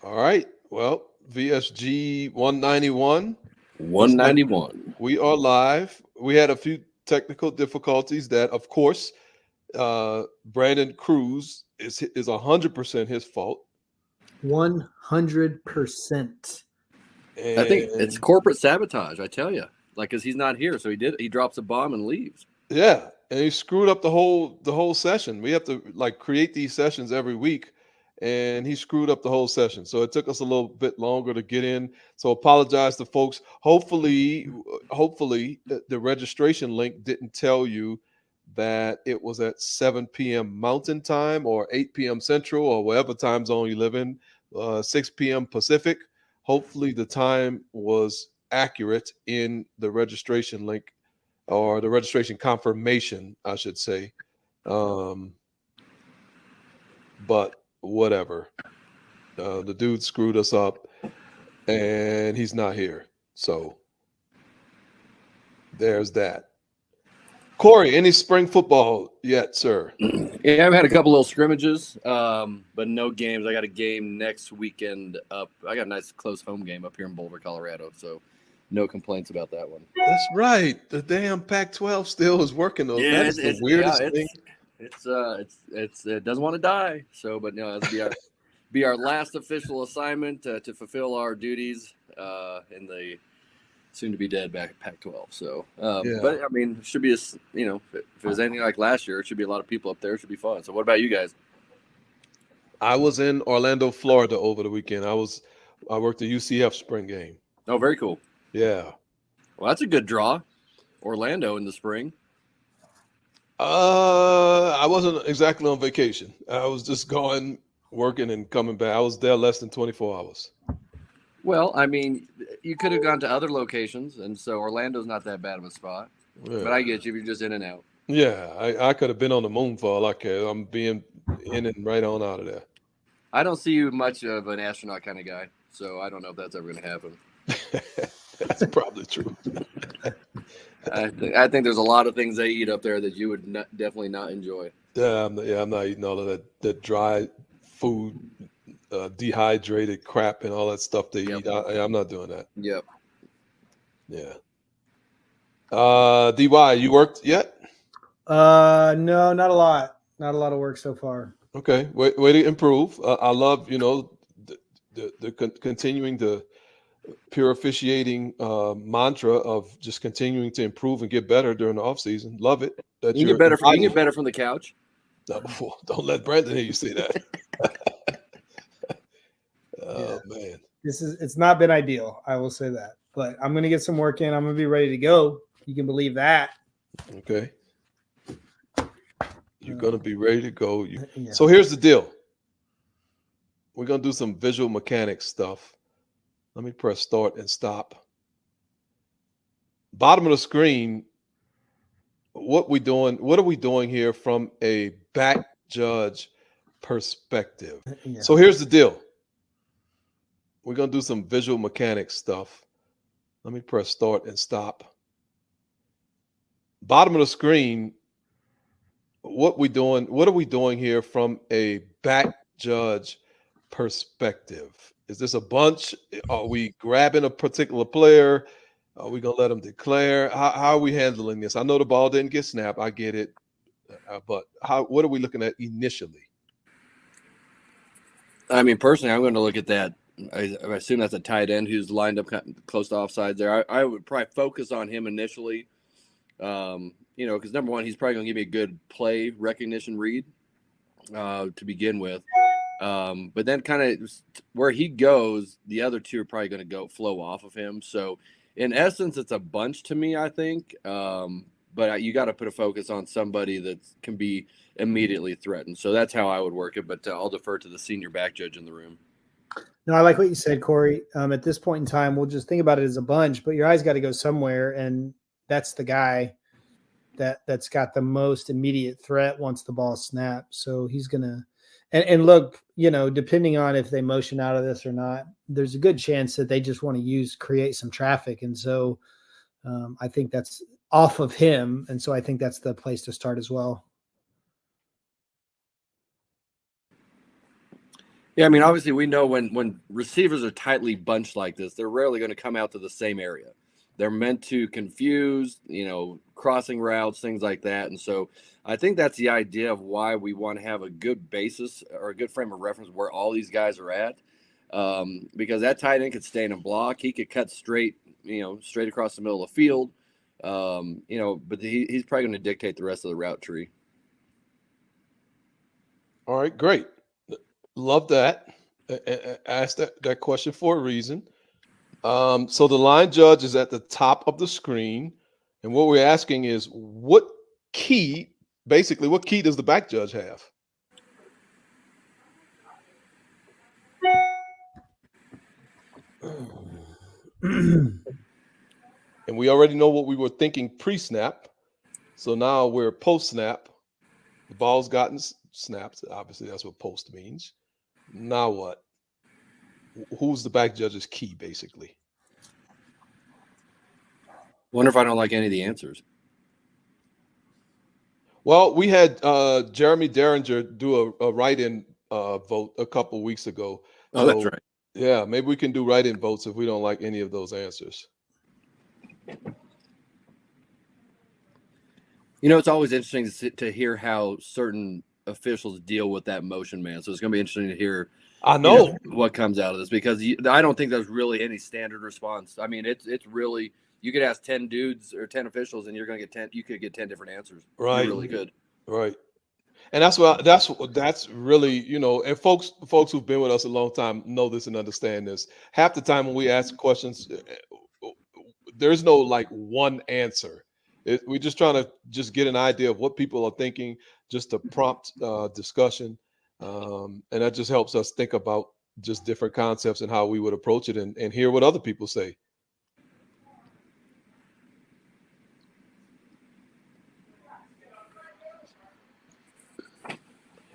All right. Well, VSG 191. Looks like 191. we are live. We had a few technical difficulties that, of course, Brandon Cruz is 100% his fault. 100%. I think it's And corporate sabotage. I tell you, because he's not here, so he drops a bomb and leaves. yeah, and he screwed up the whole session. We have to create these sessions every week, and he screwed up the whole session. So it took us a little bit longer to get in. So apologize to folks. Hopefully the registration link didn't tell you that it was at 7 p.m. Mountain Time or 8 p.m. Central or whatever time zone you live in, 6 p.m. Pacific. Hopefully the time was accurate in the registration link or the registration confirmation, I should say. But whatever. The dude screwed us up and he's not here. So there's that. Corey, any spring football yet, sir? Yeah, I've had a couple little scrimmages, but no games. I got a game next weekend up. I got a nice close home game up here in Boulder, Colorado. So no complaints about that one. That's right. The damn Pac-12 still is working those. Yeah, That's the weirdest thing. It doesn't want to die. So, but no, that'll be our last official assignment to fulfill our duties in the soon to be dead Pac-12. So, Yeah. But I mean, it should be if it was anything like last year, it should be a lot of people up there. It should be fun. So, what about you guys? I was in Orlando, Florida over the weekend. I worked the UCF spring game. Oh, very cool. Yeah. Well, that's a good draw. Orlando in the spring. I wasn't exactly on vacation. I was just going, working, and coming back. I was there less than 24 hours. Well, I mean, you could have gone to other locations, and so Orlando's not that bad of a spot. Yeah. But I get you if you're just in and out. Yeah, I could have been on the moon for all I care. I'm being in and right on out of there. I don't see you much of an astronaut kind of guy, so I don't know if that's ever going to happen. That's probably true. I think there's a lot of things they eat up there that you would definitely not enjoy. Yeah, I'm not eating all of that dry food, dehydrated crap, and all that stuff they eat. I'm not doing that. Yep. Yeah. DY, you worked yet? No, not a lot. Not a lot of work so far. Okay, way to improve. I love the continuing the pure officiating mantra of just continuing to improve and get better during the off season. Love it. You can get better. You can get better from the couch. No, don't let Brandon hear you say that. Oh man, it's not been ideal. I will say that, but I'm gonna get some work in. I'm gonna be ready to go. You can believe that. Okay. You're gonna be ready to go. So here's the deal. We're gonna do some visual mechanics stuff. Let me press start and stop. Bottom of the screen. What are we doing here from a back judge perspective? Yeah. So here's the deal. We're gonna do some visual mechanics stuff. Let me press start and stop. Bottom of the screen. What are we doing here from a back judge perspective? Is this a bunch? Are we grabbing a particular player? Are we gonna let them declare? How are we handling this? I know the ball didn't get snapped. I get it, but what are we looking at initially? I mean, personally, I'm going to look at that. I assume that's a tight end who's lined up close to offsides there. I would probably focus on him initially. Because number one, he's probably going to give me a good play recognition read to begin with. But then kind of where he goes, the other two are probably going to flow off of him. So in essence, it's a bunch to me, I think. But you got to put a focus on somebody that can be immediately threatened. So that's how I would work it. But I'll defer to the senior back judge in the room. No, I like what you said, Corey. At this point in time, we'll just think about it as a bunch, but your eyes got to go somewhere. And that's the guy that's got the most immediate threat once the ball snaps. So he's going to, and look, depending on if they motion out of this or not, there's a good chance that they just want to create some traffic. And so I think that's off of him. And so I think that's the place to start as well. Yeah, I mean, obviously, we know when receivers are tightly bunched like this, they're rarely going to come out to the same area. They're meant to confuse, crossing routes, things like that. And so I think that's the idea of why we want to have a good basis or a good frame of reference where all these guys are at. Because that tight end could stay in a block. He could cut straight across the middle of the field. But he's probably going to dictate the rest of the route tree. All right, great. Love that. Asked that question for a reason. So the line judge is at the top of the screen. And what we're asking is what key does the back judge have? And we already know what we were thinking pre-snap. So now we're post-snap. The ball's gotten snapped. Obviously, that's what post means. Now what? Who's the back judge's key, basically? Wonder if I don't like any of the answers. Well, we had Jeremy Derringer do a write-in vote a couple weeks ago. Oh, that's right. Yeah, maybe we can do write-in votes if we don't like any of those answers. It's always interesting to hear how certain officials deal with that motion man. So it's going to be interesting to hear. I know what comes out of this, because I don't think there's really any standard response. I mean, it's really, you could ask 10 dudes or 10 officials and you're going to get 10. You could get 10 different answers. Right. You're really good. Right. And that's really, and folks who've been with us a long time know this and understand this. Half the time when we ask questions, there's no like one answer. We're just trying to just get an idea of what people are thinking, just to prompt discussion. And that just helps us think about just different concepts and how we would approach it and hear what other people say.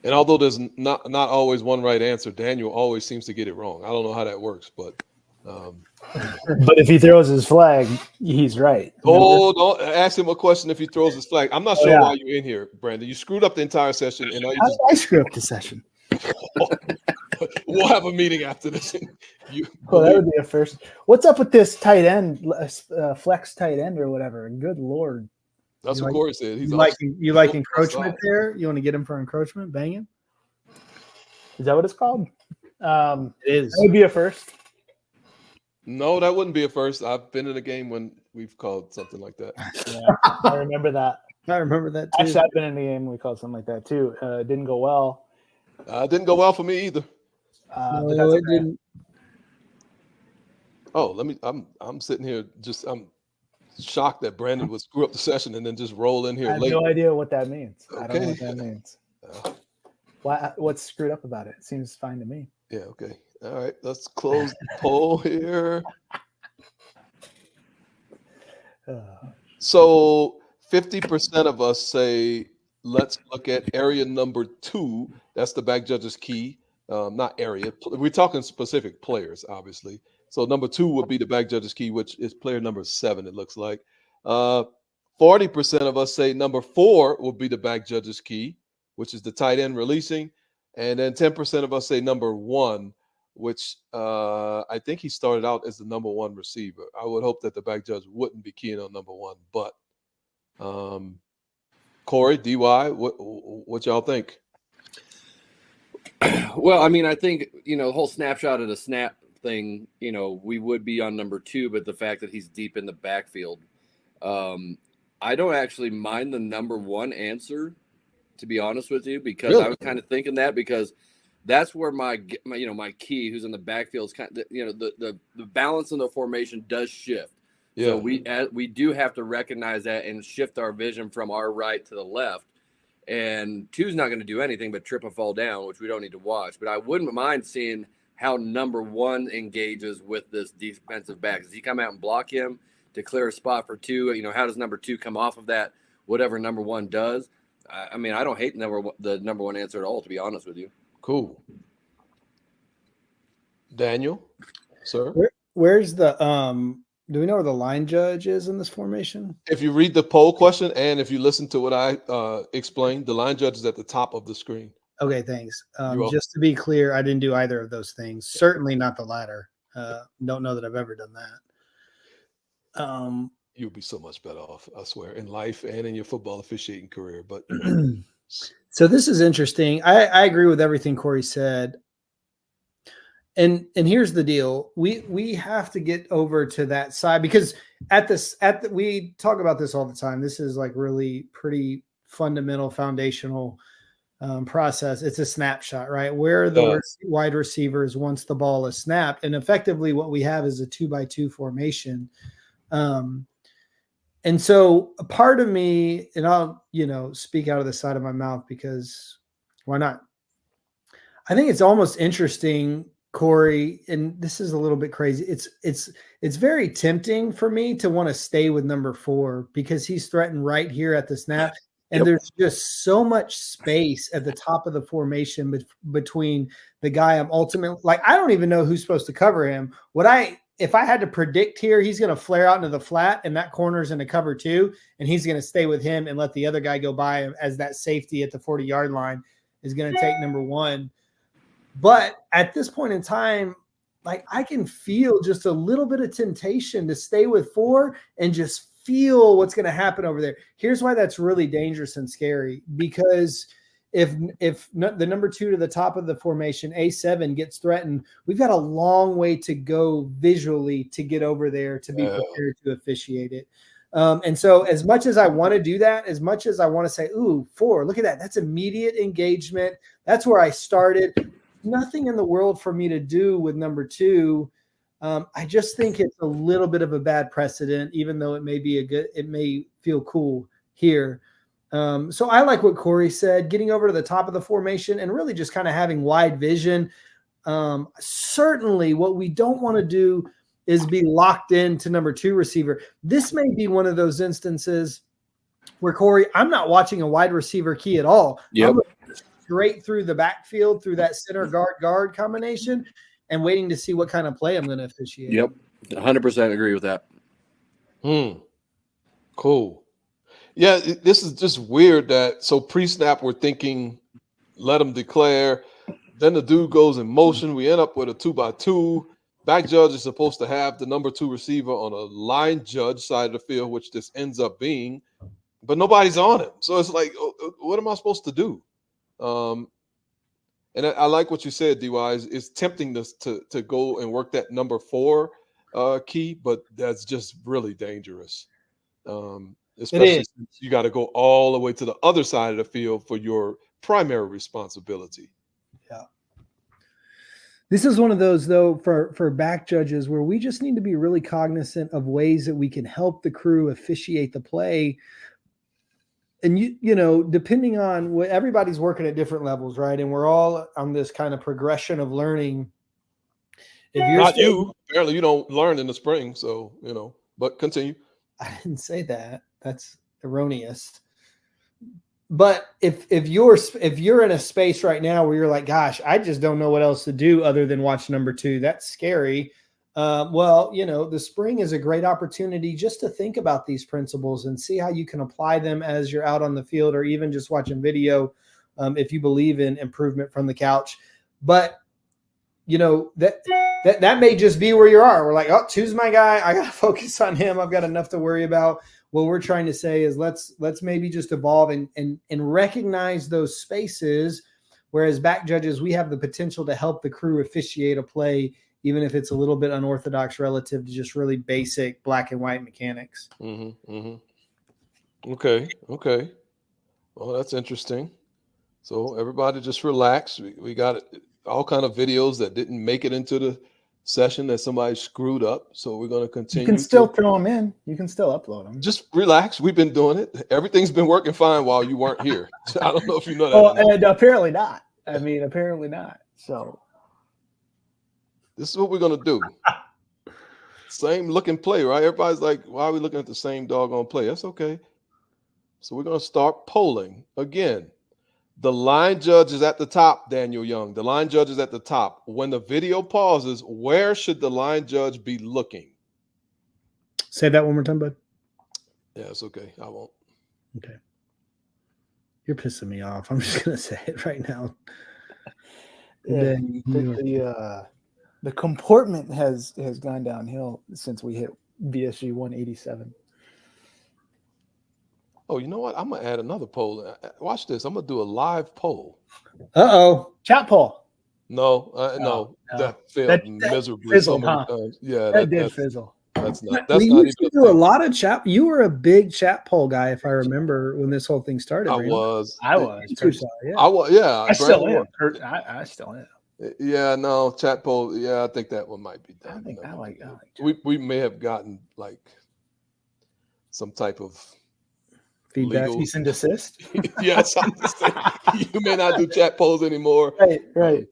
And although there's not always one right answer, Daniel always seems to get it wrong. I don't know how that works, but but if he throws his flag, he's right. Oh, don't ask him a question if he throws his flag. I'm not sure why you're in here, Brandon. You screwed up the entire session, and I screwed up the session. We'll have a meeting after this. That would be a first. What's up with this tight end, flex tight end or whatever? Good Lord. That's what Corey said. You like encroachment there? You want to get him for encroachment? Bang him? Is that what it's called? It is. That would be a first. No, that wouldn't be a first. I've been in a game when we've called something like that. Yeah, I remember that. I remember that too. Actually, I've been in a game when we called something like that too. It didn't go well. It didn't go well for me either. No, it didn't. Oh, I'm sitting here I'm shocked that Brandon would screw up the session and then just roll in here I have late. no idea what that means. Okay. I don't know what that means. What's screwed up about it? It seems fine to me. Yeah, okay. All right, let's close the poll here. So 50% of us say, let's look at area number 2. That's the back judge's key, not area. We're talking specific players, obviously. So number 2 would be the back judge's key, which is player number 7, it looks like. 40% of us say number 4 will be the back judge's key, which is the tight end releasing. And then 10% of us say number 1, which I think he started out as the number 1 receiver. I would hope that the back judge wouldn't be keying on number 1. But Corey, DY, what y'all think? Well, I mean, I think, the whole snapshot of the snap thing, we would be on number 2, but the fact that he's deep in the backfield, I don't actually mind the number 1 answer, to be honest with you, because Really? I was kind of thinking that, because that's where my key, who's in the backfield, is kind of, the balance in the formation does shift. Yeah. So we do have to recognize that and shift our vision from our right to the left. And 2's not going to do anything but trip and fall down, which we don't need to watch. But I wouldn't mind seeing how number 1 engages with this defensive back. Does he come out and block him to clear a spot for 2? How does number 2 come off of that? Whatever number 1 does. I mean, I don't hate the number 1 answer at all, to be honest with you. Cool. Daniel, sir? Where's the do we know where the line judge is in this formation? If you read the poll question and if you listen to what I explained, the line judge is at the top of the screen. Okay, thanks. You're welcome. Just to be clear, I didn't do either of those things. Certainly not the latter. Don't know that I've ever done that. You'll be so much better off, I swear, in life and in your football officiating career. But So this is interesting. I agree with everything Corey said. And here's the deal. We have to get over to that side because we talk about this all the time. This is like really pretty fundamental, foundational process. It's a snapshot, right? Where the wide receivers once the ball is snapped. And effectively what we have is a 2x2 formation. And so a part of me, and I'll, speak out of the side of my mouth because why not? I think it's almost interesting, Corey, and this is a little bit crazy. It's very tempting for me to want to stay with number 4 because he's threatened right here at the snap. And there's just so much space at the top of the formation between the guy I'm ultimately like, I don't even know who's supposed to cover him. If I had to predict here, he's going to flare out into the flat and that corner's in the cover 2, and he's going to stay with him and let the other guy go by him as that safety at the 40-yard line is going to take number 1. But at this point in time, like I can feel just a little bit of temptation to stay with 4 and just feel what's going to happen over there. Here's why that's really dangerous and scary, because if the number 2 to the top of the formation, A7, gets threatened, we've got a long way to go visually to get over there to be prepared to officiate it. And so as much as I want to do that, as much as I want to say, ooh, 4, look at that. That's immediate engagement. That's where I started. Nothing in the world for me to do with number 2. I just think it's a little bit of a bad precedent, even though it may feel cool here. So I like what Corey said, getting over to the top of the formation and really just kind of having wide vision. Certainly what we don't want to do is be locked into number 2 receiver. This may be one of those instances where, Corey, I'm not watching a wide receiver key at all. Yep. I'm looking straight through the backfield, through that center guard combination, and waiting to see what kind of play I'm going to officiate. Yep. 100% agree with that. Cool. Yeah, this is just weird that so pre-snap we're thinking let him declare. Then the dude goes in motion. We end up with a 2x2. Back judge is supposed to have the number 2 receiver on a line judge side of the field, which this ends up being, but nobody's on him. So it's like, what am I supposed to do? And I like what you said, DY. It's tempting to go and work that number 4 key, but that's just really dangerous. Especially since you got to go all the way to the other side of the field for your primary responsibility. Yeah. This is one of those, though, for back judges where we just need to be really cognizant of ways that we can help the crew officiate the play. And, depending on what everybody's working at different levels, right? And we're all on this kind of progression of learning. If you're apparently you don't learn in the spring. So, but continue. I didn't say that. That's erroneous. But if you're in a space right now where you're like, gosh, I just don't know what else to do other than watch number 2, that's scary. The spring is a great opportunity just to think about these principles and see how you can apply them as you're out on the field or even just watching video if you believe in improvement from the couch. But, that may just be where you are. We're like, oh, 2's my guy. I got to focus on him. I've got enough to worry about. What we're trying to say is let's maybe just evolve and recognize those spaces, whereas back judges, we have the potential to help the crew officiate a play, even if it's a little bit unorthodox relative to just really basic black and white mechanics. Okay. Well, that's interesting. So everybody just relax. We got all kind of videos that didn't make it into the session that somebody screwed up. So we're going to continue. You can still throw them in. You can still upload them. Just relax. We've been doing it. Everything's been working fine while you weren't here. I don't know if you know that. Oh, and apparently not. Apparently not. So this is what we're going to do. Same looking play, right? Everybody's like, why are we looking at the same doggone play? That's okay. So we're going to start polling again. The line judge is at the top, Daniel Young. The line judge is at the top. When the video pauses, where should the line judge be looking? Say that one more time, bud. Yeah, it's okay. I won't. Okay. You're pissing me off. I'm just gonna say it right now. Yeah, Then the comportment has gone downhill since we hit BSG 187. Oh, you know what? I'm gonna add another poll. Watch this. I'm gonna do a live poll. Uh-oh. Chat poll. No, no. that failed That miserably fizzled, so many huh? times. Yeah, That did that's fizzle. that's not We even used to a do a thing. lot of chat. You were a big chat poll guy, if I remember, when this whole thing started. I Brandon. was. I was. Yeah. I was. Yeah. I still Brandon am. I still am. Yeah, no, chat poll. Yeah, I think that one might be done. I like We may have gotten like some type of Feedback. legal. cease and desist. Yes, I'm just saying, you may not do chat polls anymore. Right.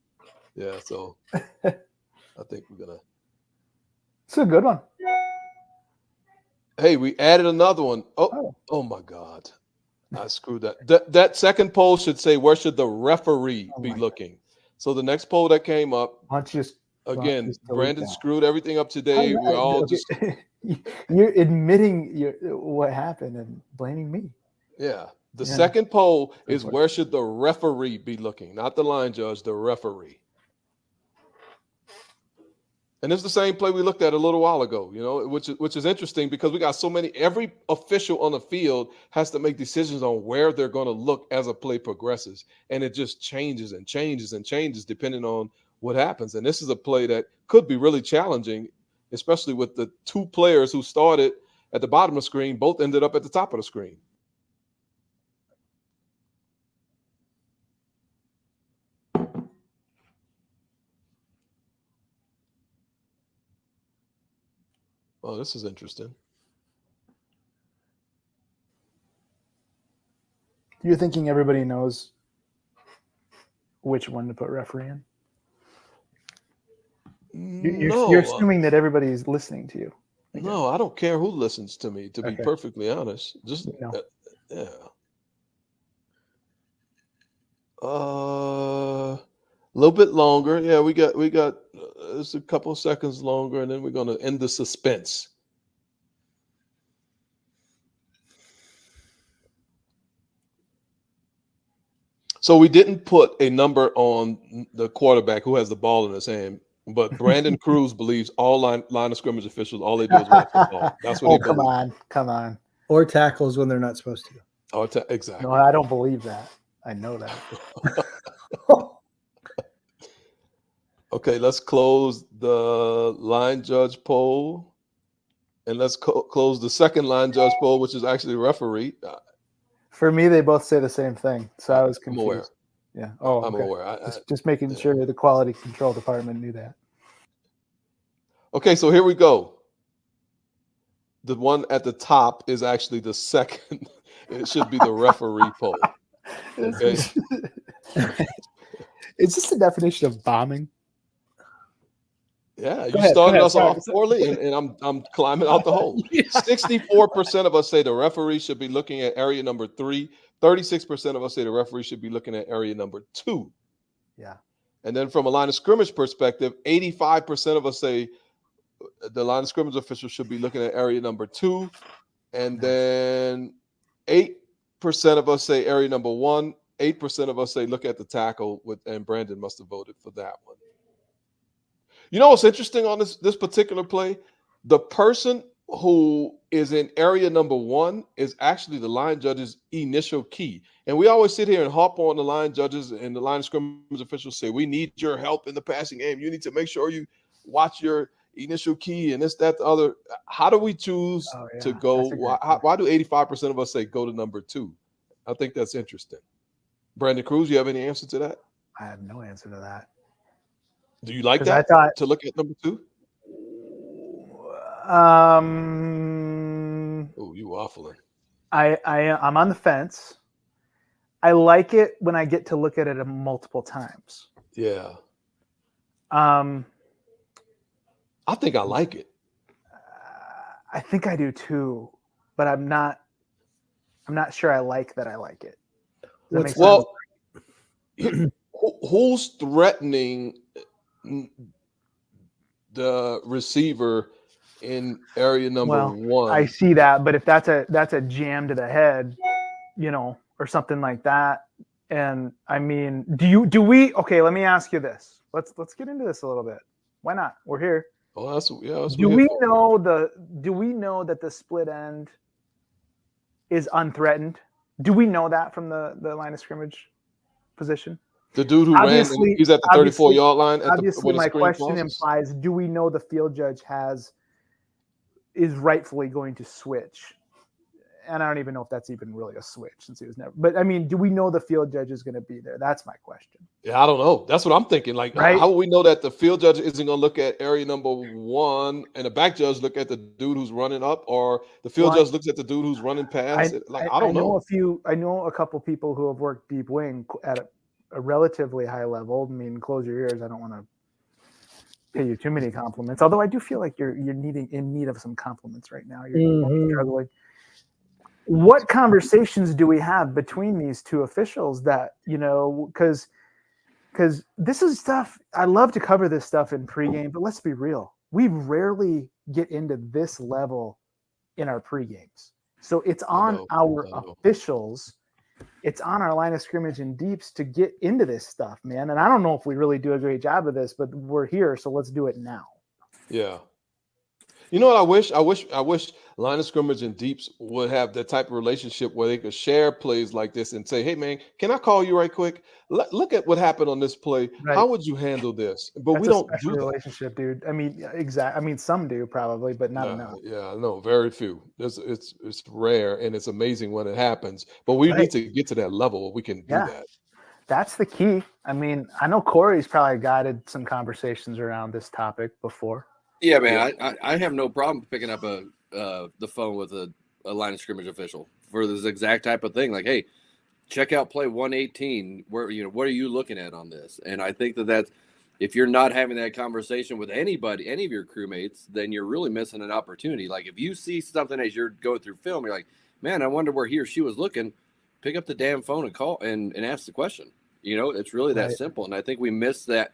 Yeah, so I think we're gonna. It's a good one. Hey, we added another one. Oh my God, I screwed that. That second poll should say, "Where should the referee be looking?" So the next poll that came up, Why don't you just again, delete Brandon that? screwed everything up today. We're all Okay. just You're admitting what happened and blaming me. yeah. The Yeah. second poll is for it. where should the referee be looking, not the line judge, the referee. And it's the same play we looked at a little while ago, you know, which is interesting because we got so many. Every official on the field has to make decisions on where they're going to look as a play progresses, and it just changes and changes and changes depending on what happens. And this is a play that could be really challenging, especially with the two players who started at the bottom of the screen, both ended up at the top of the screen. Oh, this is interesting. You're thinking everybody knows which one to put referee in? You're assuming that everybody's listening to you. No, I don't care who listens to me, to be Okay. perfectly honest. Just No. yeah. A little bit longer. Yeah, we got it's a couple seconds longer, and then we're gonna end the suspense. So we didn't put a number on the quarterback who has the ball in his hand, but Brandon Cruz believes all line of scrimmage officials, all they do is watch the ball. That's what Oh, he come believes. on. Or tackles when they're not supposed to. Exactly. No, I don't believe that. I know that. Okay, let's close the line judge poll, and let's close the second line judge poll, which is actually the referee. For me, they both say the same thing, so I was I'm confused. aware. Yeah. Oh, I'm okay. aware. Just making sure the quality control department knew that. Okay, so here we go. The one at the top is actually the second. It should be the referee poll. Okay. Is this the definition of bombing? Yeah, Go you ahead, started us sorry. off poorly, and I'm climbing out the hole. 64% of us say the referee should be looking at area number 3. 36% of us say the referee should be looking at area number 2. Yeah. And then from a line of scrimmage perspective, 85% of us say the line of scrimmage official should be looking at area number 2. And then 8% of us say area number 1. 8% of us say look at the tackle, and Brandon must have voted for that one. You know what's interesting on this particular play? The person who is in area number 1 is actually the line judge's initial key. And we always sit here and hop on the line judges and the line of scrimmage officials say, we need your help in the passing game. You need to make sure you watch your initial key and this, that, the other. How do we choose to go? Why do 85% of us say go to number 2? I think that's interesting. Brandon Cruz, you have any answer to that? I have no answer to that. Do you like that? I thought to look at number 2? Oh, you waffling. I'm on the fence. I like it when I get to look at it multiple times. Yeah. I think I like it. I think I do too, but I'm not sure I like that I like it. Well, who's threatening the receiver in area number 1? I see that, but if that's a jam to the head, you know, or something like that. And I mean, do we? Okay, let me ask you this. Let's get into this a little bit. Why not? We're here. Oh, that's Do we know that the split end is unthreatened? Do we know that from the line of scrimmage position? the dude who ran, and he's at the 34-yard line. Obviously, my question implies: do we know the field judge is rightfully going to switch? And I don't even know if that's even really a switch since he was never. But I mean, do we know the field judge is going to be there? That's my question. Yeah, I don't know. That's what I'm thinking. Like, Right? how will we know that the field judge isn't going to look at area number 1 and the back judge look at the dude who's running up, or the field judge looks at the dude who's running past? I don't know. I know a couple people who have worked deep wing at a relatively high level. I mean, close your ears. I don't want to pay you too many compliments. Although I do feel like you're in need of some compliments right now. You're struggling. What conversations do we have between these two officials that, because this is stuff, I love to cover this stuff in pregame, but let's be real. We rarely get into this level in our pregames. So it's on our officials. It's on our line of scrimmage and deeps to get into this stuff, man. And I don't know if we really do a great job of this, but we're here. So let's do it now. Yeah. You know what I wish? I wish line of scrimmage and deeps would have that type of relationship where they could share plays like this and say, hey, man, can I call you right quick? Look at what happened on this play. Right. How would you handle this? But That's we don't a do that. relationship, dude. I mean, exactly. I mean, some do probably, but not enough. Yeah, no, very few. It's rare, and it's amazing when it happens. But we need to get to that level where we can do that. That's the key. I mean, I know Corey's probably guided some conversations around this topic before. Yeah, man, I have no problem picking up the phone with a line of scrimmage official for this exact type of thing. Like, hey, check out play 118. What are you looking at on this? And I think that's if you're not having that conversation with anybody, any of your crewmates, then you're really missing an opportunity. Like if you see something as you're going through film, you're like, man, I wonder where he or she was looking. Pick up the damn phone and call and ask the question. It's really that simple. And I think we miss that.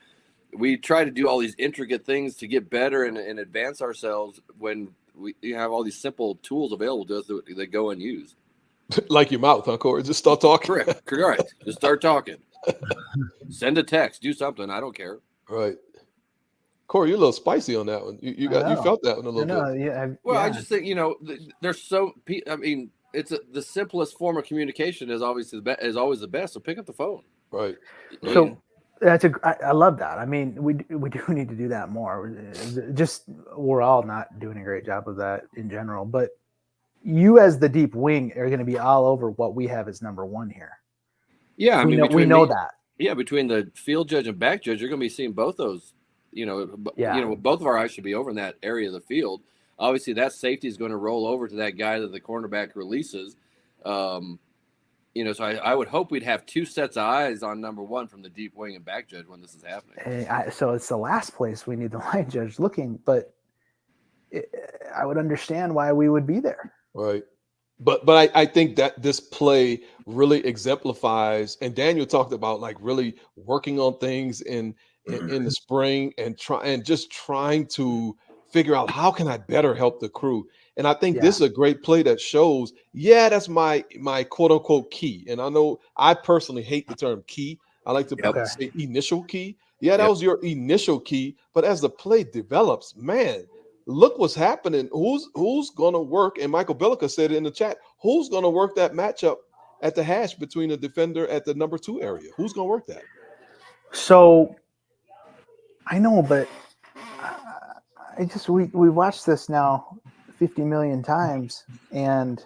We try to do all these intricate things to get better and advance ourselves when we have all these simple tools available to us that go unused. Like your mouth, huh, Corey? Just start talking. Correct. Just start talking. Send a text. Do something. I don't care. Right. Corey, you're a little spicy on that one. You felt that one a little bit. Yeah. Well, I just think there's so. I mean, it's the simplest form of communication is obviously always the best. So pick up the phone. Right. So. I love that. I mean, we do need to do that more. Just we're all not doing a great job of that in general. But you, as the deep wing, are going to be all over what we have as number one here. Yeah, we know that. Yeah, between the field judge and back judge, you're going to be seeing both those. Both of our eyes should be over in that area of the field. Obviously, that safety is going to roll over to that guy that the cornerback releases. So I would hope we'd have two sets of eyes on number one from the deep wing and back judge when this is happening. So it's the last place we need the line judge looking, but I would understand why we would be there. Right. But I think that this play really exemplifies, and Daniel talked about like really working on things in the spring and trying to figure out how can I better help the crew. And I think this is a great play that shows, that's my quote unquote key. And I know I personally hate the term key. I like to say initial key. Yeah, that was your initial key. But as the play develops, man, look what's happening. Who's going to work? And Michael Bellica said it in the chat. Who's going to work that matchup at the hash between the defender at the number 2 area? Who's going to work that? So I know, but we watched this now 50 million times, and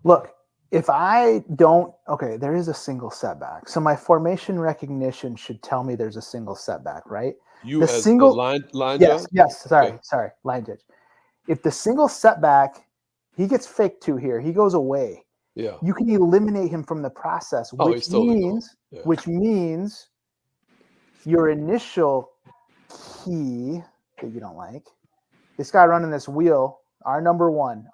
look, if I don't, there is a single setback. So my formation recognition should tell me there's a single setback, right? You as the line judge? Yes. Sorry, line judge. If the single setback, he gets faked to here, he goes away. Yeah. You can eliminate him from the process, which means your initial key that you don't like, this guy running this wheel, our number one,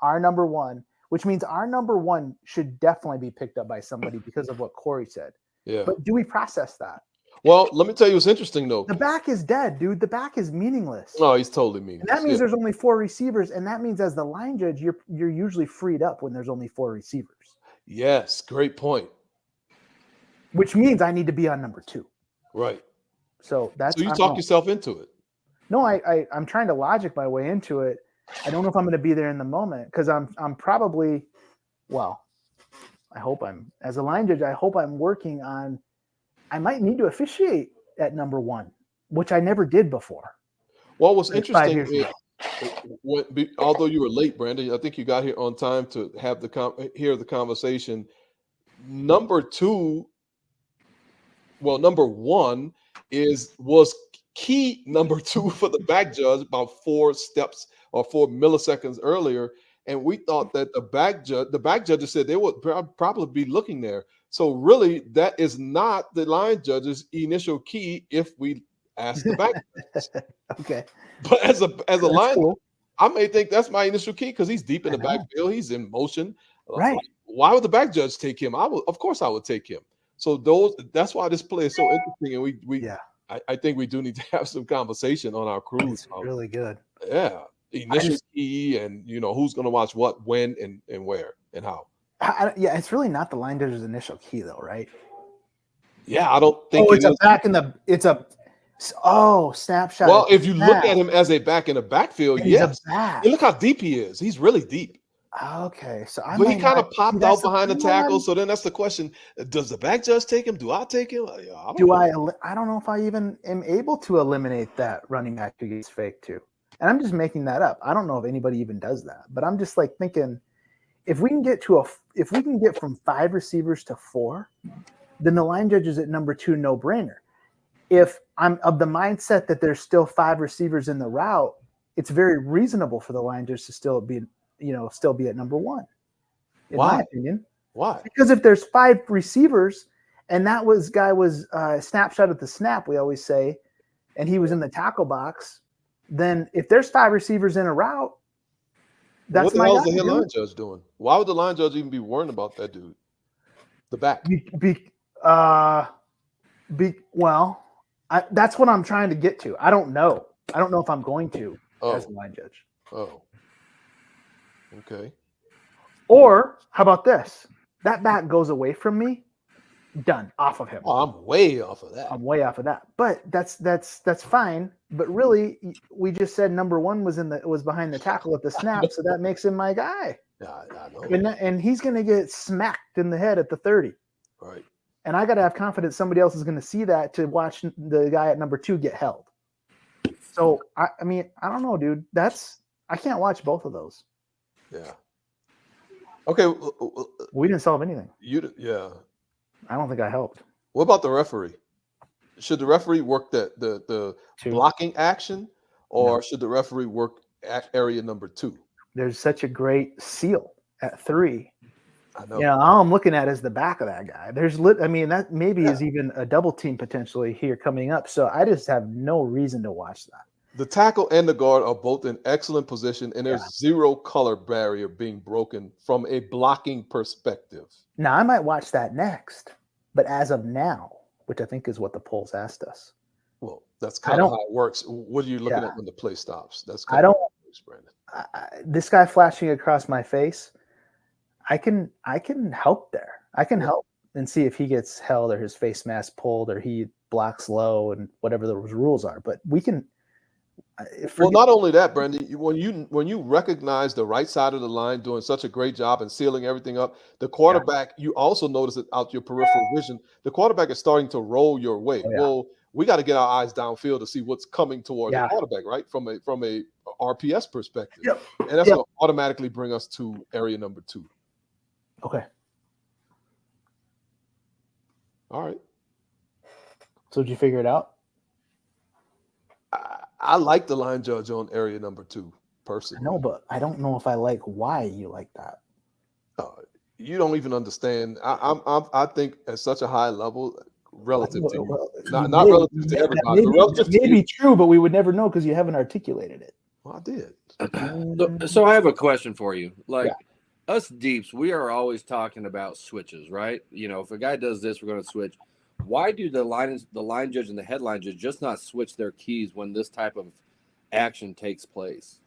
which means our number one should definitely be picked up by somebody because of what Corey said. Yeah. But do we process that? Well, let me tell you what's interesting though. The back is dead, dude. The back is meaningless. No, he's totally meaningless. And that means Yeah. there's only 4 receivers, and that means as the line judge, you're usually freed up when there's only 4 receivers, Yes, great point. which means I need to be on number 2. Right. So that's So you I'm talk wrong. yourself into it. No, I'm trying to logic my way into it. I don't know if I'm going to be there in the moment because I'm probably, well, I hope I'm as a line judge. I hope I'm working on. I might need to officiate at number 1, which I never did before. Well, what's Like 5 interesting years is, although you were late, Brandon, I think you got here on time to have hear the conversation. Number 1 was key number 2 for the back judge about 4 steps or 4 milliseconds earlier, and we thought that the back judges said they would probably be looking there. So really, that is not the line judge's initial key if we ask the back judge. Okay, But as a that's line, cool. I may think that's my initial key because he's deep in the I know. backfield. He's in motion. Right. Why would the back judge take him? Of course, I would take him. So that's why this play is so interesting, and we Yeah. I think we do need to have some conversation on our cruise. It's really good. Yeah, initial key, and who's going to watch what, when, and where, and how. Yeah, it's really not the line judge's initial key though, right? Yeah, I don't think it's it a is. back in the. It's a. Oh, snapshot. Well, of the if you look snap. at him as a back in the backfield, He's a yes. back. And look how deep he is. He's really deep. Okay, so I But he might kind not- of see, popped that's out behind the thing, tackle. So then that's the question: does the back judge take him? Do I take him? Do I? I don't know if I even am able to eliminate that running back who gets fake too. And I'm just making that up. I don't know if anybody even does that. But I'm just like thinking, if we can get from 5 receivers to 4, then the line judge is at number 2, no brainer. If I'm of the mindset that there's still 5 receivers in the route, it's very reasonable for the line judge to still be at number 1. In Why? my opinion. Why? Because if there's 5 receivers and that guy was snapshot at the snap, we always say, and he was in the tackle box, then if there's 5 receivers in a route, that's What the my hell is guy, the dude. line judge doing? Why would the line judge even be worrying about that dude? The back. Well, that's what I'm trying to get to. I don't know. I don't know if I'm going to as a line judge. Oh. Okay. Or how about this? That back goes away from me. Done. Off of him. Oh, I'm way off of that. I'm way off of that. But that's fine. But really, we just said number 1 was behind the tackle at the snap, so that makes him my guy. Yeah, I know. And he's going to get smacked in the head at the 30. Right. And I got to have confidence somebody else is going to see that to watch the guy at number 2 get held. So I mean, I don't know, dude. I can't watch both of those. Yeah. Okay. We didn't solve anything. Yeah. I don't think I helped. What about the referee? Should the referee work the 2. blocking action, or No. should the referee work at area number 2? There's such a great seal at 3. I know. Yeah, all I'm looking at is the back of that guy. That maybe is even a double team potentially here coming up. So I just have no reason to watch that. The tackle and the guard are both in excellent position, and there's zero color barrier being broken from a blocking perspective. Now I might watch that next, but as of now, which I think is what the polls asked us, Well, that's kind of how it works. What are you looking Yeah. at when the play stops? That's I kind don't. of how it works, Brandon. This guy flashing across my face, I can help there. I can help and see if he gets held or his face mask pulled or he blocks low and whatever the rules are. But we can. Well, not only that, Brandon, when you recognize the right side of the line doing such a great job and sealing everything up, the quarterback, you also notice it out your peripheral vision. The quarterback is starting to roll your way. Oh, yeah. Well, we got to get our eyes downfield to see what's coming toward Yeah. the quarterback, right? From a RPS perspective. Yep. And that's Yep. going to automatically bring us to area number 2. Okay. All right. So did you figure it out? I like the line judge on area number 2 personally. No, but I don't know if I like why you like that. You don't even understand. I think at such a high level, relative to you, Well, not maybe- relative to everybody, but relative that to may you. be true, but we would never know because you haven't articulated it. Well, I did. So I have a question for you. Like Yeah. us deeps, we are always talking about switches, right? If a guy does this, we're going to switch. why do the line judge and the headline judge just not switch their keys when this type of action takes place?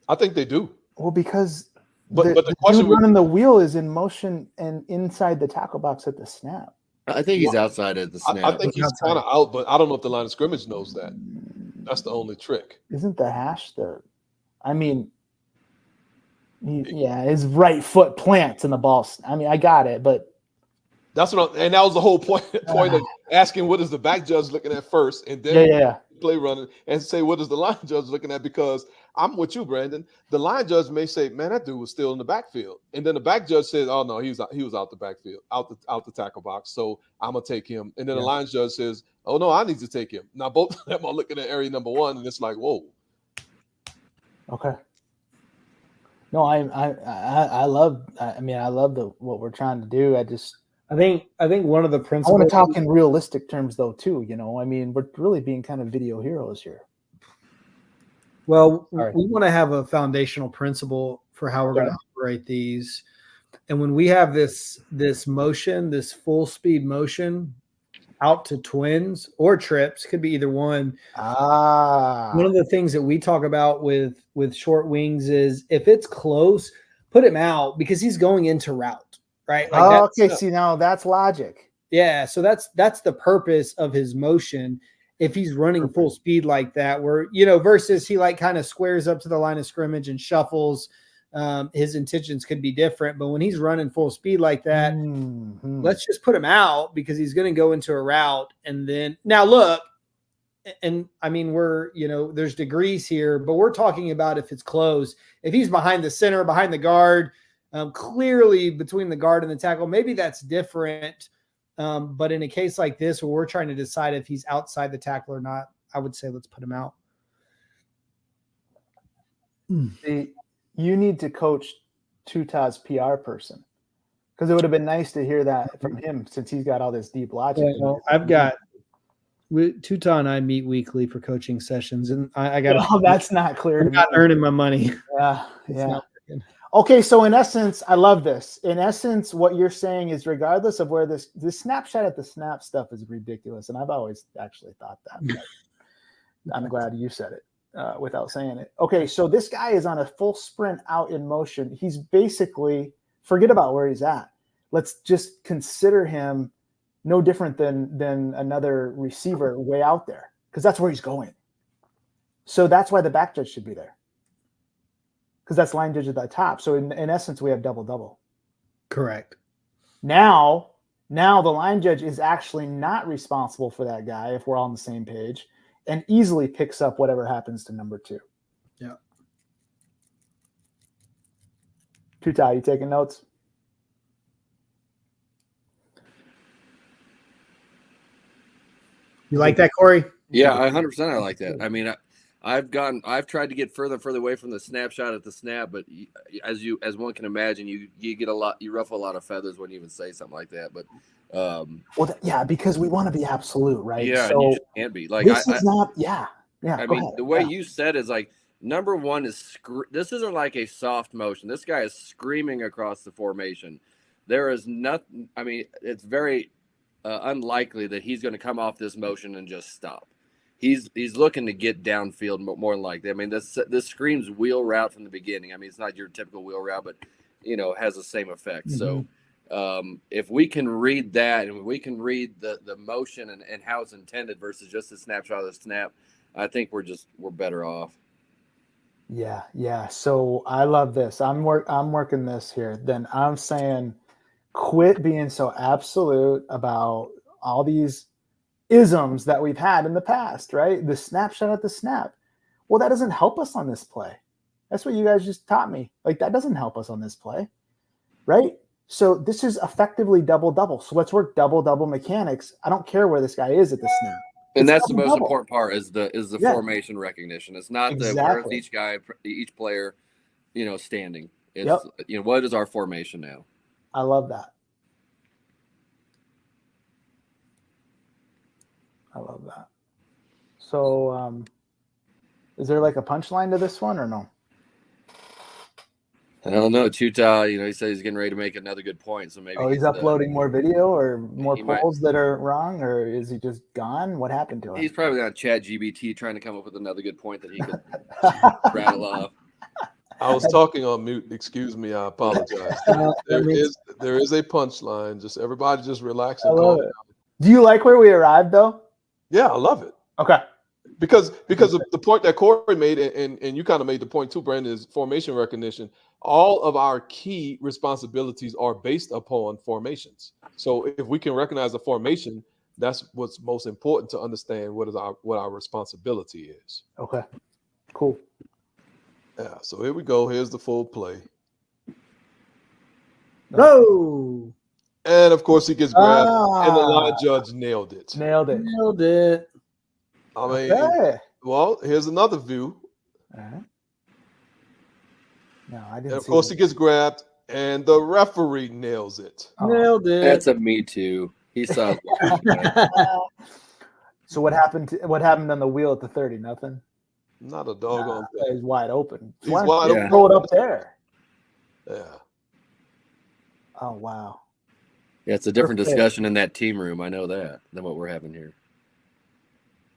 I think they do. Well, because But the the question dude would, running the wheel is in motion and inside the tackle box at the snap. I think he's outside at the snap. I think he's Outside. kind of out, but I don't know if the line of scrimmage knows that. That's the only trick. Isn't the hash the? I mean, his right foot plants in the ball. I mean, I got it, but That's what. And that was the whole point of asking what is the back judge looking at first, and then yeah. play running, and say what is the line judge looking at, because I'm with you, Brandon. The line judge may say, "Man, that dude was still in the backfield," and then the back judge says, "Oh no, he was out the backfield, out the tackle box, so I'm gonna take him." And then the line judge says, "Oh no, I need to take him." Now both of them are looking at area number one, and it's like, whoa. Okay. No, I love. I mean, I love what we're trying to do. I think one of the I principles. want to talk in realistic terms, though, too. You know, I mean, we're really being kind of video heroes here. Well, Sorry. we want to have a foundational principle for how we're going to operate these. And when we have this motion, this full speed motion out to twins or trips, could be either one. One of the things that we talk about with short wings is if it's close, put him out because he's going into route, right? Like okay. See, now that's logic. Yeah, so that's the purpose of his motion. If he's running full speed like that, where versus he like kind of squares up to the line of scrimmage and shuffles, his intentions could be different. But when he's running full speed like that, let's just put him out because he's going to go into a route. And then now look, and I mean there's degrees here, but we're talking about if it's close, if he's behind the center, behind the guard, clearly between the guard and the tackle, maybe that's different. But in a case like this where we're trying to decide if he's outside the tackle or not, I would say let's put him out. You need to coach Tuta's PR person because it would have been nice to hear that from him since he's got all this deep logic. Well, Tuta and I meet weekly for coaching sessions, and I got. Oh, that's not clear. I'm not earning my money. Yeah. Okay, so in essence, I love this. In essence, what you're saying is regardless of where this snapshot at the snap stuff is ridiculous, and I've always actually thought that. I'm glad you said it without saying it. Okay, so this guy is on a full sprint out in motion. He's basically, forget about where he's at. Let's just consider him no different than another receiver way out there because that's where he's going. So that's why the back judge should be there. Because that's line judge at the top. So in essence, we have double. Correct. Now the line judge is actually not responsible for that guy if we're all on the same page and easily picks up whatever happens to number 2. Yeah. Tuta, you taking notes? You like that, Corey? Yeah, 100%. I like that. I mean, I've tried to get further away from the snapshot at the snap, but as one can imagine, you get you ruffle a lot of feathers when you even say something like that. But because we want to be absolute, right? Yeah, so you can't be like this is not. Yeah. I mean, the way you said is like number one is this isn't like a soft motion. This guy is screaming across the formation. There is nothing. I mean, it's very unlikely that he's going to come off this motion and just stop. He's looking to get downfield more than likely. I mean, this screams wheel route from the beginning. I mean, it's not your typical wheel route, but has the same effect. Mm-hmm. So if we can read that and we can read the motion and how it's intended versus just a snapshot of the snap, I think we're better off. Yeah. So I love this. I'm working this here. Then I'm saying, quit being so absolute about all these isms that we've had in the past, right? The snapshot at the snap. Well, that doesn't help us on this play. That's what you guys just taught me. Like that doesn't help us on this play, right? So this is effectively double. So let's work double mechanics. I don't care where this guy is at the snap. And that's the most important part is the formation recognition. It's not where is each guy, each player, standing. It's what is our formation now? I love that. So is there like a punchline to this one or no? I don't know. Chuta, he said he's getting ready to make another good point. So maybe He's uploading more video or more he might- polls that are wrong, or is he just gone? What happened to him? He's probably on ChatGPT trying to come up with another good point that he could rattle off. I was talking on mute. Excuse me. I apologize. There is a punchline. Just everybody just relax and I calm love down. it. Do you like where we arrived, though? Yeah, I love it. Okay. Because of the point that Corey made, and you kind of made the point too, Brandon, is formation recognition. All of our key responsibilities are based upon formations. So if we can recognize a formation, that's what's most important to understand what our responsibility is. Okay. Cool. Yeah. So here we go. Here's the full play. No. And of course he gets grabbed, and the line judge nailed it. Nailed it. Nailed it. I mean, Okay. well, here's another view. All right. No, I And didn't. of course he gets grabbed, and the referee nails it. Nailed it. That's a me too. He saw. So what happened? What happened on the wheel at the 30? Nothing. Not a doggone thing. He's wide open. He's Why wide don't you open. throw it up there? Yeah. Oh wow. Yeah, it's a different Perfect. discussion in that team room. I know that than what we're having here.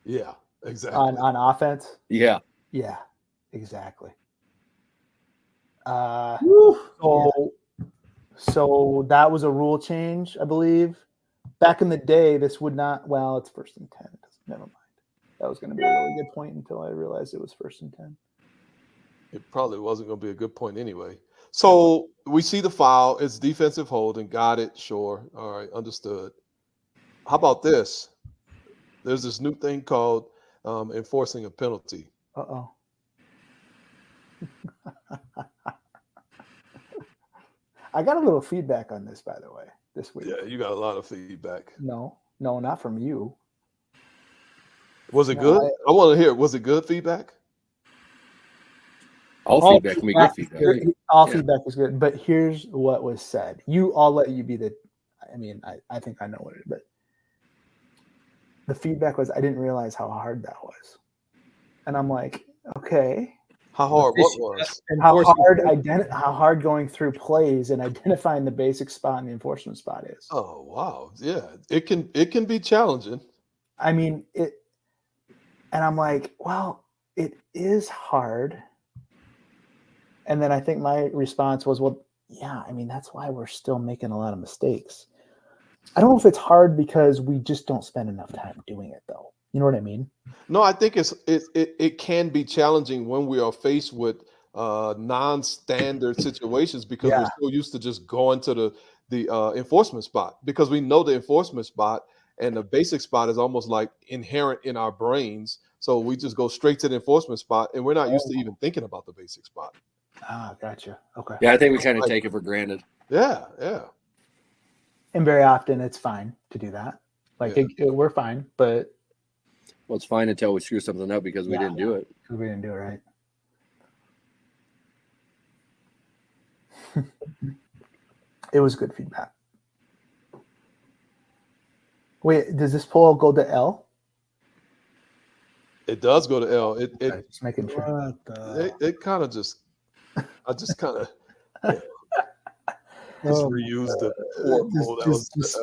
Yeah, exactly. On offense. Yeah. Yeah. Exactly. Woo. So that was a rule change, I believe. Back in the day, this would not. Well, it's 1st and 10. Never mind. That was going to be a really good point until I realized it was 1st and 10. It probably wasn't going to be a good point anyway. So we see the foul. It's defensive holding. Got it. Sure. All right. Understood. How about this? There's this new thing called enforcing a penalty. Uh-oh. I got a little feedback on this, by the way, this week. Yeah, you got a lot of feedback. No, not from you. Was it No, good? I want to hear. Was it good feedback? All feedback can be good feedback. All Yeah. feedback was good, but here's what was said. I'll let you be the. I mean, I think I know what it is, but the feedback was I didn't realize how hard that was, and I'm like, okay, How hard? What was? how hard going through plays and identifying the basic spot and the enforcement spot is. Oh wow, yeah. It can be challenging. I mean it, and I'm like, well, it is hard. And then I think my response was, well, yeah, I mean, that's why we're still making a lot of mistakes. I don't know if it's hard because we just don't spend enough time doing it, though. You know what I mean? No, I think it can be challenging when we are faced with non-standard situations because we're so used to just going to the enforcement spot because we know the enforcement spot and the basic spot is almost like inherent in our brains. So we just go straight to the enforcement spot and we're not used to even thinking about the basic spot. Ah, gotcha. Okay. Yeah, I think we kind of take it for granted. Yeah, yeah. And very often it's fine to do that. Like we're fine, but Well, it's fine until we screw something up because we didn't do it. because we didn't do it right. It was good feedback. Wait, does this poll go to L? It does go to L. It Just making sure. What the? it kind of just I just kind of just reused the port mode that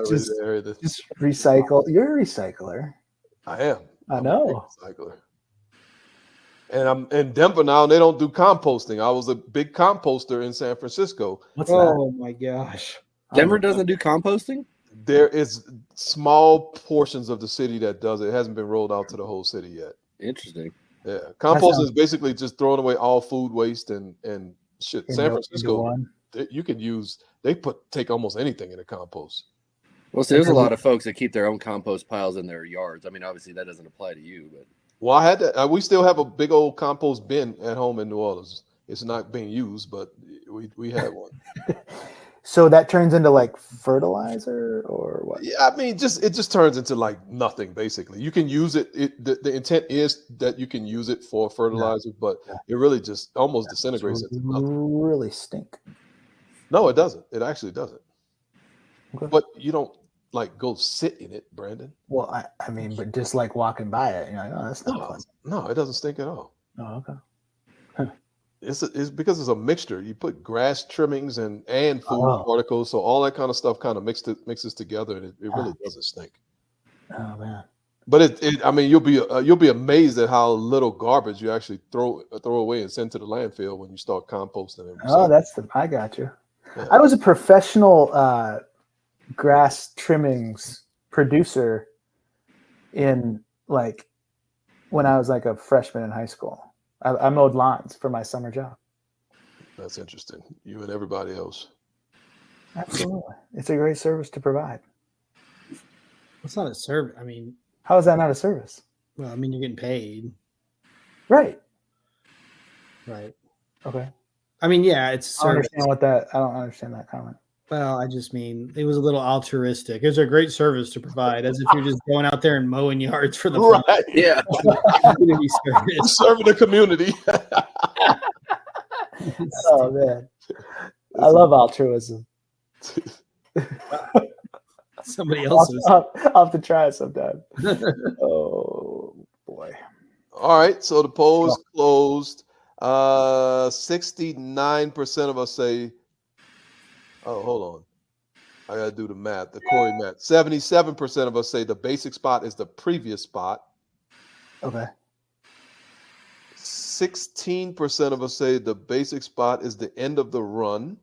was already there. Just recycle. You're a recycler. I am. I I'm know. a big recycler. And I'm in Denver now, and they don't do composting. I was a big composter in San Francisco. What's that? Oh my gosh. Denver doesn't do composting? There is small portions of the city that does it. It hasn't been rolled out to the whole city yet. Interesting. Yeah, composting sounds- is basically just throwing away all food waste and shit. San Into Francisco, one. you can use. They take almost anything in a compost. Well, so there's a lot of folks that keep their own compost piles in their yards. I mean, obviously that doesn't apply to you, but Well, I had that. We still have a big old compost bin at home in New Orleans. It's not being used, but we had one. So that turns into like fertilizer or what? Yeah, I mean, it just turns into like nothing basically. You can use it. The intent is that you can use it for fertilizer, but it really just almost disintegrates into nothing. Really stink. No, it doesn't. It actually doesn't. Okay. But you don't like go sit in it, Brandon. Well, I mean, but just like walking by it, you're like, oh, that's not fun. No, it doesn't stink at all. Oh, okay. It's because it's a mixture. You put grass trimmings and food Oh. particles, so all that kind of stuff kind of mixes together, and it really doesn't stink. Oh man. But I mean, you'll be amazed at how little garbage you actually throw away and send to the landfill when you start composting it. Oh, I got you. Yeah. I was a professional grass trimmings producer in like when I was like a freshman in high school. I mowed lawns for my summer job. That's interesting. You and everybody else. Absolutely. It's a great service to provide. It's not a service. I mean, How is that not a service? well, I mean, you're getting paid, Right. right? Okay. I mean, yeah, it's a I don't service. I don't understand that comment. Well, I just mean it was a little altruistic. It's a great service to provide, as if you're just going out there and mowing yards for the Right. Yeah. community service. Serving the community. Oh man. I love altruism. Somebody I'll, else's. I'll have to try it sometime. Oh boy. All right, so the poll is closed. 69% of us say, oh, hold on. I got to do the math, the Corey math. 77% of us say the basic spot is the previous spot. Okay. 16% of us say the basic spot is the end of the run.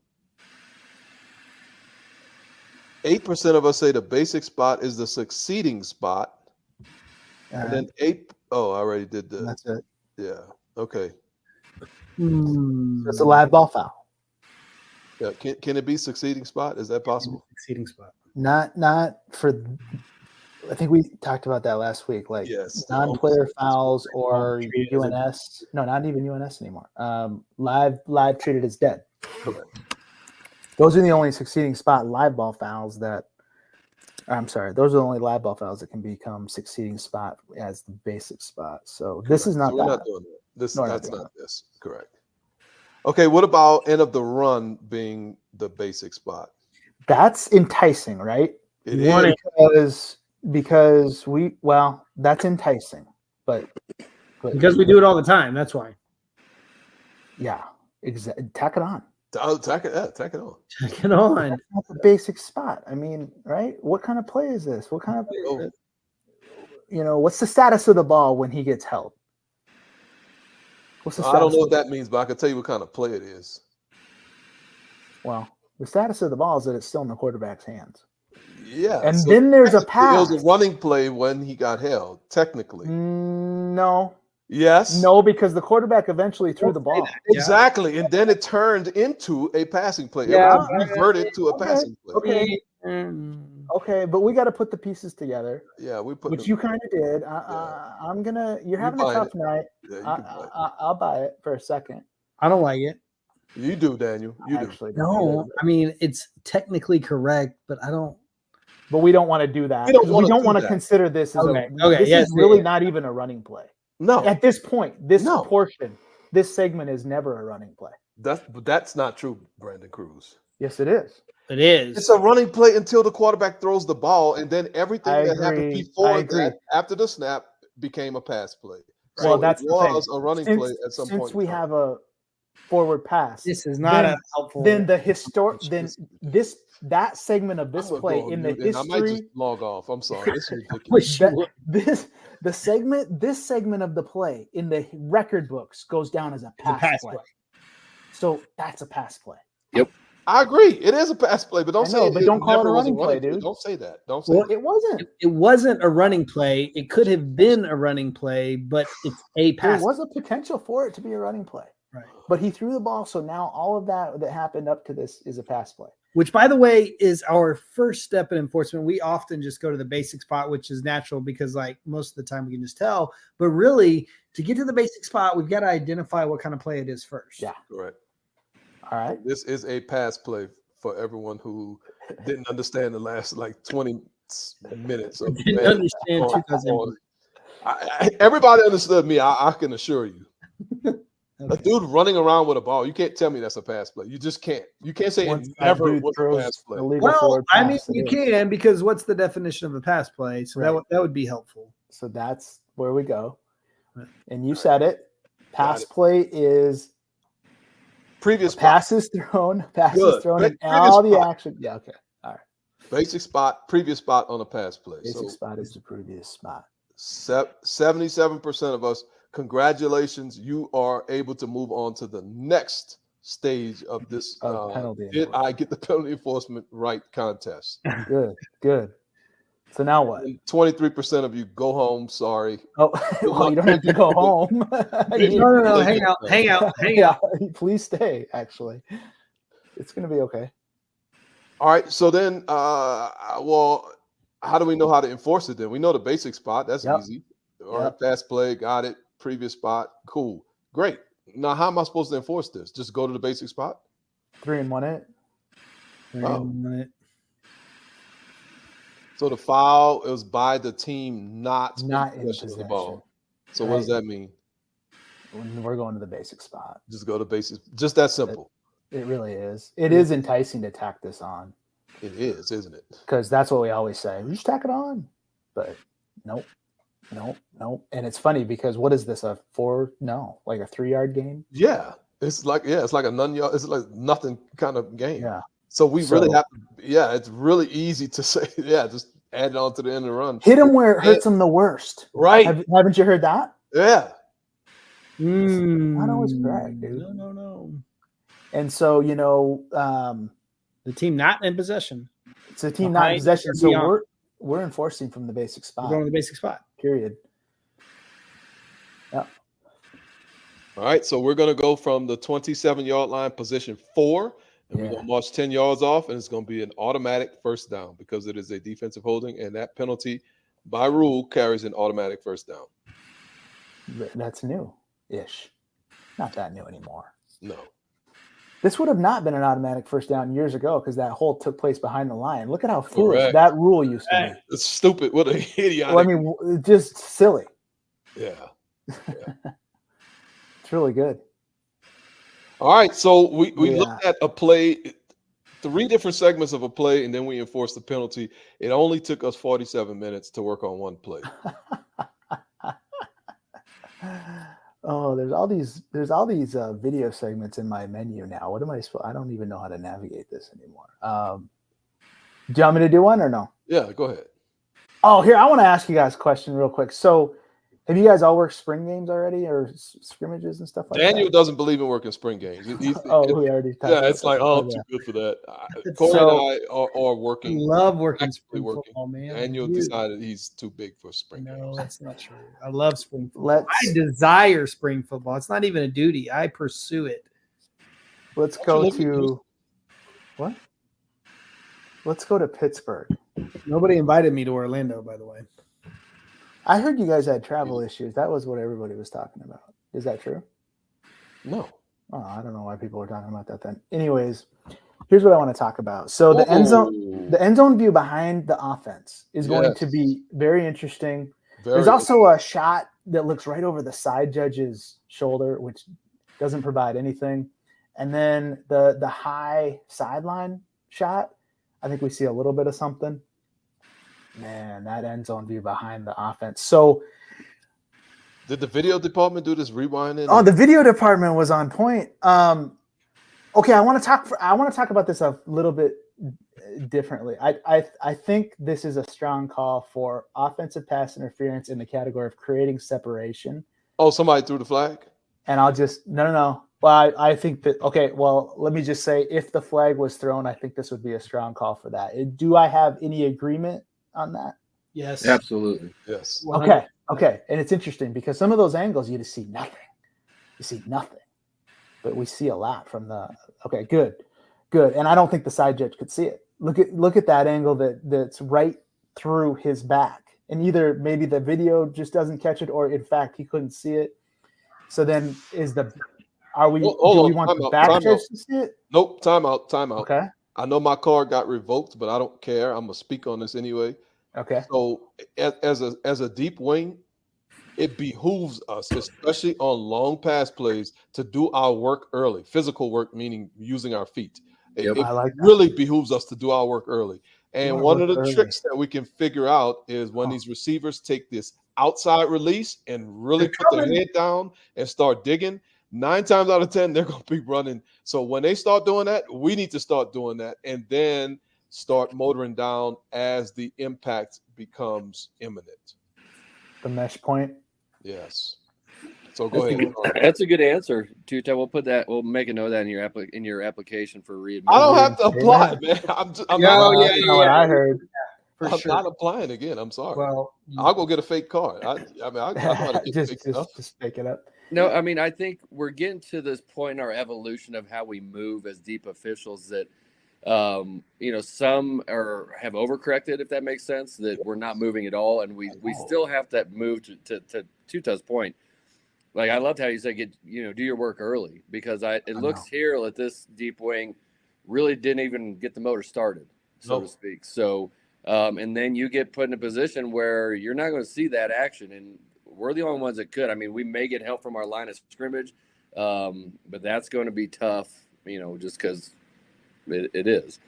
8% of us say the basic spot is the succeeding spot. And then I already did the, That's it. yeah, okay. It's a live ball foul. Yeah, can it be succeeding spot? Is that possible? Succeeding spot. Not for. I think we talked about that last week. Like Yes. non-player fouls or Treated as a- UNS. No, not even UNS anymore. Live treated as dead. Those are the only succeeding spot live ball fouls that. I'm sorry. Those are the only live ball fouls that can become succeeding spot as the basic spot. So this is not So we're that. not doing that. This No, we're not that's doing not this. Correct. Okay, what about end of the run being the basic spot? That's enticing, right? It You want is. Because that's enticing, but Because we do it all the time. That's why. yeah, tack it on. Tack it on. Get on. That's not the basic spot. I mean, right? What kind of play is this? What kind of, Oh, what's the status of the ball when he gets held? What's the I don't status? know what that means, but I can tell you what kind of play it is. Well, the status of the ball is that it's still in the quarterback's hands. Yeah. And so then there's a it pass. was a running play when he got held, technically. No, Yes. no, because the quarterback eventually threw the ball. Exactly. And then it turned into a passing play. Yeah. It was reverted to a Okay. passing play. Okay, okay, but we got to put the pieces together, Yeah, we put which them- you kind of did. Yeah. I'm gonna. You're You having a buying tough it. night. Yeah, you can buy it. I'll buy it for a second. I don't like it. You do, Daniel. You do. Actually, No, I mean it's technically correct, but I don't. but we don't want to do that. We don't 'cause wanna we don't do want to that. consider this as Okay, a. okay, This yes, is really yeah. not even a running play No, at this point. This No. portion, this segment is never a running play. that's not true, Brandon Cruz. Yes, it is. It is. It's a running play until the quarterback throws the ball, and then everything I that happened agree. before I agree. that, after the snap, became a pass play. Well, So that's it the thing. was a running Since, play at some since point. we in time. have a forward pass, This is not Then- a helpful. then that segment of this I'm gonna play go on in the mute, and I might history. just log off. I'm sorry. This is ridiculous. Wish you would. This segment of the play in the record books goes down as a It's a pass, play. So that's a pass play. I agree. It is a pass play, but don't I say know, but don't call it a never was running play, dude. Don't say that. Don't say Well, that. It wasn't. It wasn't a running play. It could have been a running play, but it's a There pass. was a potential for it to be a running play, Right. but he threw the ball. So now all of that happened up to this is a pass play. Which, by the way, is our first step in enforcement. We often just go to the basic spot, which is natural because, like, most of the time we can just tell. But really, to get to the basic spot, we've got to identify what kind of play it is first. Yeah. Correct. All right. This is a pass play for everyone who didn't understand the last like 20 minutes of Didn't man understand on- 2000. on- everybody understood me. I can assure you. A dude running around with a ball, you can't tell me that's a pass play. You just can't. You can't say Once it that never dude was a throws pass play. the legal Well, forward I mean, pass, it you is. can because what's the definition of a pass play? So Right. that would be helpful. So that's where we go. Right. And you said it. Pass it. play is Previous spot. Passes thrown, Good. and Previous all the spot. action. Yeah, okay. All right. Basic spot, previous spot on a pass play. Basic So spot is the previous spot. 77% of us, congratulations, you are able to move on to the next stage of this Penalty did I enforcement. get the penalty enforcement right contest. Good, good. So now what? And 23% of you go home, sorry. Oh, well, you don't have to go home. Maybe- No. Hang out. Yeah, please stay. Actually, it's gonna be okay. All right, so then well, how do we know how to enforce it then? We know the basic spot, that's Yep. easy. All right, pass play, got it. Previous spot, cool. Great. Now how am I supposed to enforce this? Just go to the basic spot? 3-1 it. So the foul is by the team not Not in in possession of the possession. ball. So what does that mean? We're going to the basic spot. Just go to basics. Just that simple. It really is. It is enticing to tack this on It is, isn't it? because that's what we always say. We just tack it on, but nope. And it's funny because what is this? Like a 3-yard game? Yeah. It's like a none yard, it's like nothing kind of game. Yeah. So we really So- have to, it's really easy to say, just add it on to the end of the run. Hit them where it hurts them the worst. Right. Haven't you heard that? Yeah. Not always correct, dude. No. And so The team not in possession. it's a team not in Behind possession. or So beyond. we're enforcing from the basic We're spot. going to the basic spot. Period. Yeah. All right. So we're going to go from the 27-yard line, position 4, and we're Yeah. going to march 10 yards off, and it's going to be an automatic first down because it is a defensive holding, and that penalty by rule carries an automatic first down. That's new-ish. Not that new anymore. No. This would have not been an automatic first down years ago because that hold took place behind the line. Look at how foolish Correct. that rule used to be. It's stupid. What an idiotic. Well, I mean, just silly. Yeah. It's really good. All right. So we Yeah. looked at a play, 3 different segments of a play, and then we enforced the penalty. It only took us 47 minutes to work on one play. Oh, there's all these video segments in my menu now. What am I supposed? I don't even know how to navigate this anymore. Do you want me to do one or no? Yeah, go ahead. Oh, here, I want to ask you guys a question real quick. So, have you guys all worked spring games already or scrimmages and stuff like Daniel that? doesn't believe in working spring games. We already talked about it's like, I'm too good for that. Corey So- and I are I working. love working Actually spring working. football, man. Daniel Dude, decided he's too big for spring No, games. that's not true. I love spring football. Let's I desire spring football. It's not even a duty. I pursue it. let's Don't you go live in to what? Let's go to Pittsburgh. Nobody invited me to Orlando, by the way. I heard you guys had travel issues. That was what everybody was talking about. Is that true? No. Oh, I don't know why people were talking about that then. Anyways, here's what I want to talk about. So the end zone view behind the offense is going to Yes. be very interesting. Very There's also a shot that looks right over the side judge's shoulder, which doesn't provide anything. And then the high sideline shot, I think we see a little bit of something. Man, that end zone view behind the offense. So, Did the video department do this rewinding? oh, the video department was on point. Okay, I want to talk about this a little bit differently. I think this is a strong call for offensive pass interference in the category of creating separation. Oh, somebody threw the flag? And I'll just no. Well, I think that okay. Well, let me just say, if the flag was thrown, I think this would be a strong call for that. Do I have any agreement on that? Yes. Absolutely. Yes. Okay. And it's interesting because some of those angles you just see nothing. You see nothing, but we see a lot from the. Okay, good. And I don't think the side judge could see it. Look at that angle that's right through his back, and either maybe the video just doesn't catch it, or in fact he couldn't see it. So then do we want the back judge to see it? Nope. Timeout. Okay. I know my card got revoked, but I don't care. I'm gonna speak on this anyway. Okay. So as a deep wing, it behooves us, especially on long pass plays, to do our work early. Physical work, meaning using our feet. Yep. It I like that. really behooves us to do our work early. And wanna one of work the early. tricks that we can figure out is when these receivers take this outside release and really put their head down and start digging. 9 times out of 10, they're going to be running. So when they start doing that, we need to start doing that and then start motoring down as the impact becomes imminent. The mesh point. Yes. So go That's ahead. That's a good answer, Tuta. We'll put that. We'll make a note of that in your application for readmission. I don't have to apply, man. I'm No, not, yeah, That's not what I heard. For I'm sure. not applying again. I'm sorry. Well, I'll go get a fake card. I know how to get fake stuff. just pick it up. No, I mean, I think we're getting to this point in our evolution of how we move as deep officials that, some have overcorrected, if that makes sense, that we're not moving at all. And we still have to move to Tuta's point. Like, I loved how you said, do your work early, because it looks here that this deep wing really didn't even get the motor started, so to speak. So, and then you get put in a position where you're not going to see that action. And we're the only ones that could. I mean, we may get help from our line of scrimmage, but that's going to be tough, just because it is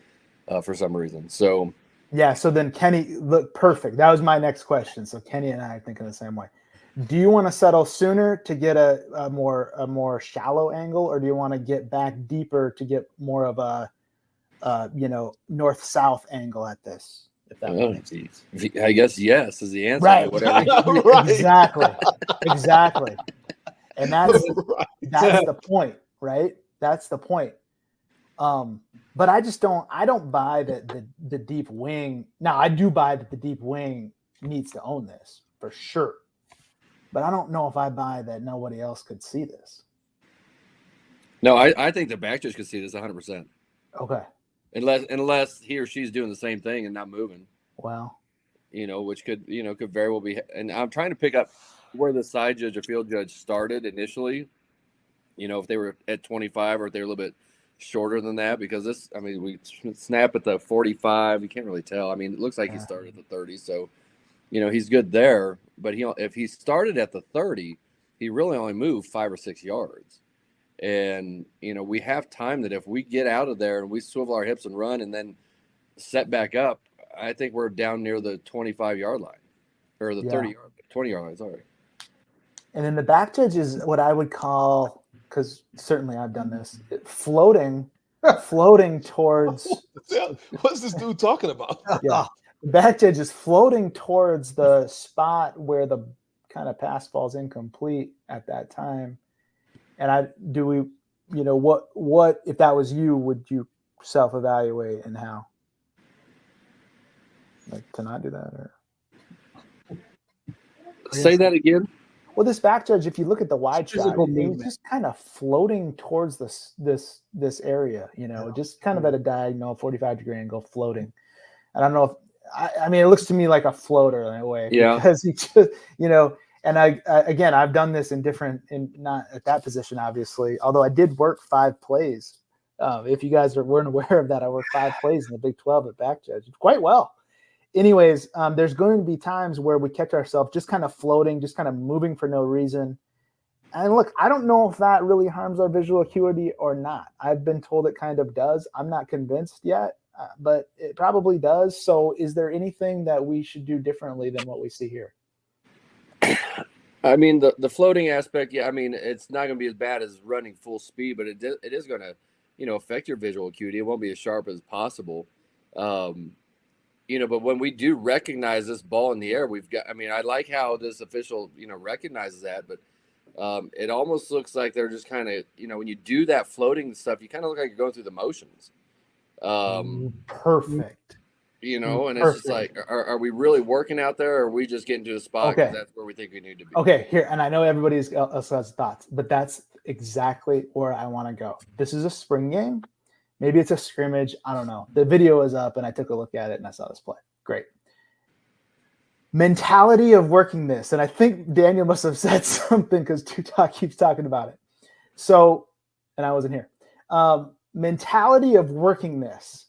for some reason. So, yeah. So then Kenny, look, perfect. That was my next question. So Kenny and I are thinking the same way. Do you want to settle sooner to get a more shallow angle, or do you want to get back deeper to get more of a north-south angle at this? If that makes sense. I guess yes is the answer. Right. Whatever. Right. Exactly. And that's Right. that's the point, right? That's the point. But I don't buy that the deep wing. Now I do buy that the deep wing needs to own this for sure. But I don't know if I buy that nobody else could see this. No, I think the back judge could see this 100%. Okay. Unless he or she's doing the same thing and not moving. Well, which could very well be. And I'm trying to pick up where the side judge or field judge started initially. If they were at 25 or if they were a little bit shorter than that, because we snap at the 45. You can't really tell. I mean, it looks like he started at the 30. So, he's good there. But if he started at the 30, he really only moved 5 or 6 yards. And, we have time that if we get out of there and we swivel our hips and run and then set back up, I think we're down near the 25-yard line or the 20-yard line, sorry. and then the back judge is what I would call, because certainly I've done this, floating towards. What's this dude talking about? Yeah. The back judge is floating towards the spot where the kind of pass falls incomplete at that time. And what if that was you, would you self-evaluate and how? Like to not do that, or say that again? Well, this back judge, if you look at the wide shot, Physical he's movement. just kind of floating towards this area, just kind of at a diagonal 45-degree angle floating. And I don't know if I mean, it looks to me like a floater in a way. Yeah. Because he just, and I've done this not at that position, obviously, although I did work 5 plays. If you guys weren't aware of that, I worked 5 plays in the Big 12 at back judge quite well. Anyways, there's going to be times where we catch ourselves just kind of floating, just kind of moving for no reason. And look, I don't know if that really harms our visual acuity or not. I've been told it kind of does. I'm not convinced yet, but it probably does. So is there anything that we should do differently than what we see here? I mean, the floating aspect, yeah, I mean, it's not going to be as bad as running full speed, but it is going to, affect your visual acuity. It won't be as sharp as possible. But when we do recognize this ball in the air, I like how this official, recognizes that, but it almost looks like they're just kind of, when you do that floating stuff, you kind of look like you're going through the motions. Perfect. And it's just like, are we really working out there, or are we just getting to a spot? Okay. 'Cause that's where we think we need to be. Okay, here, and I know everybody else has thoughts, but that's exactly where I want to go. This is a spring game. Maybe it's a scrimmage. I don't know. The video is up, and I took a look at it, and I saw this play. Great. Mentality of working this, and I think Daniel must have said something because Tutak keeps talking about it. So, and I wasn't here. Mentality of working this.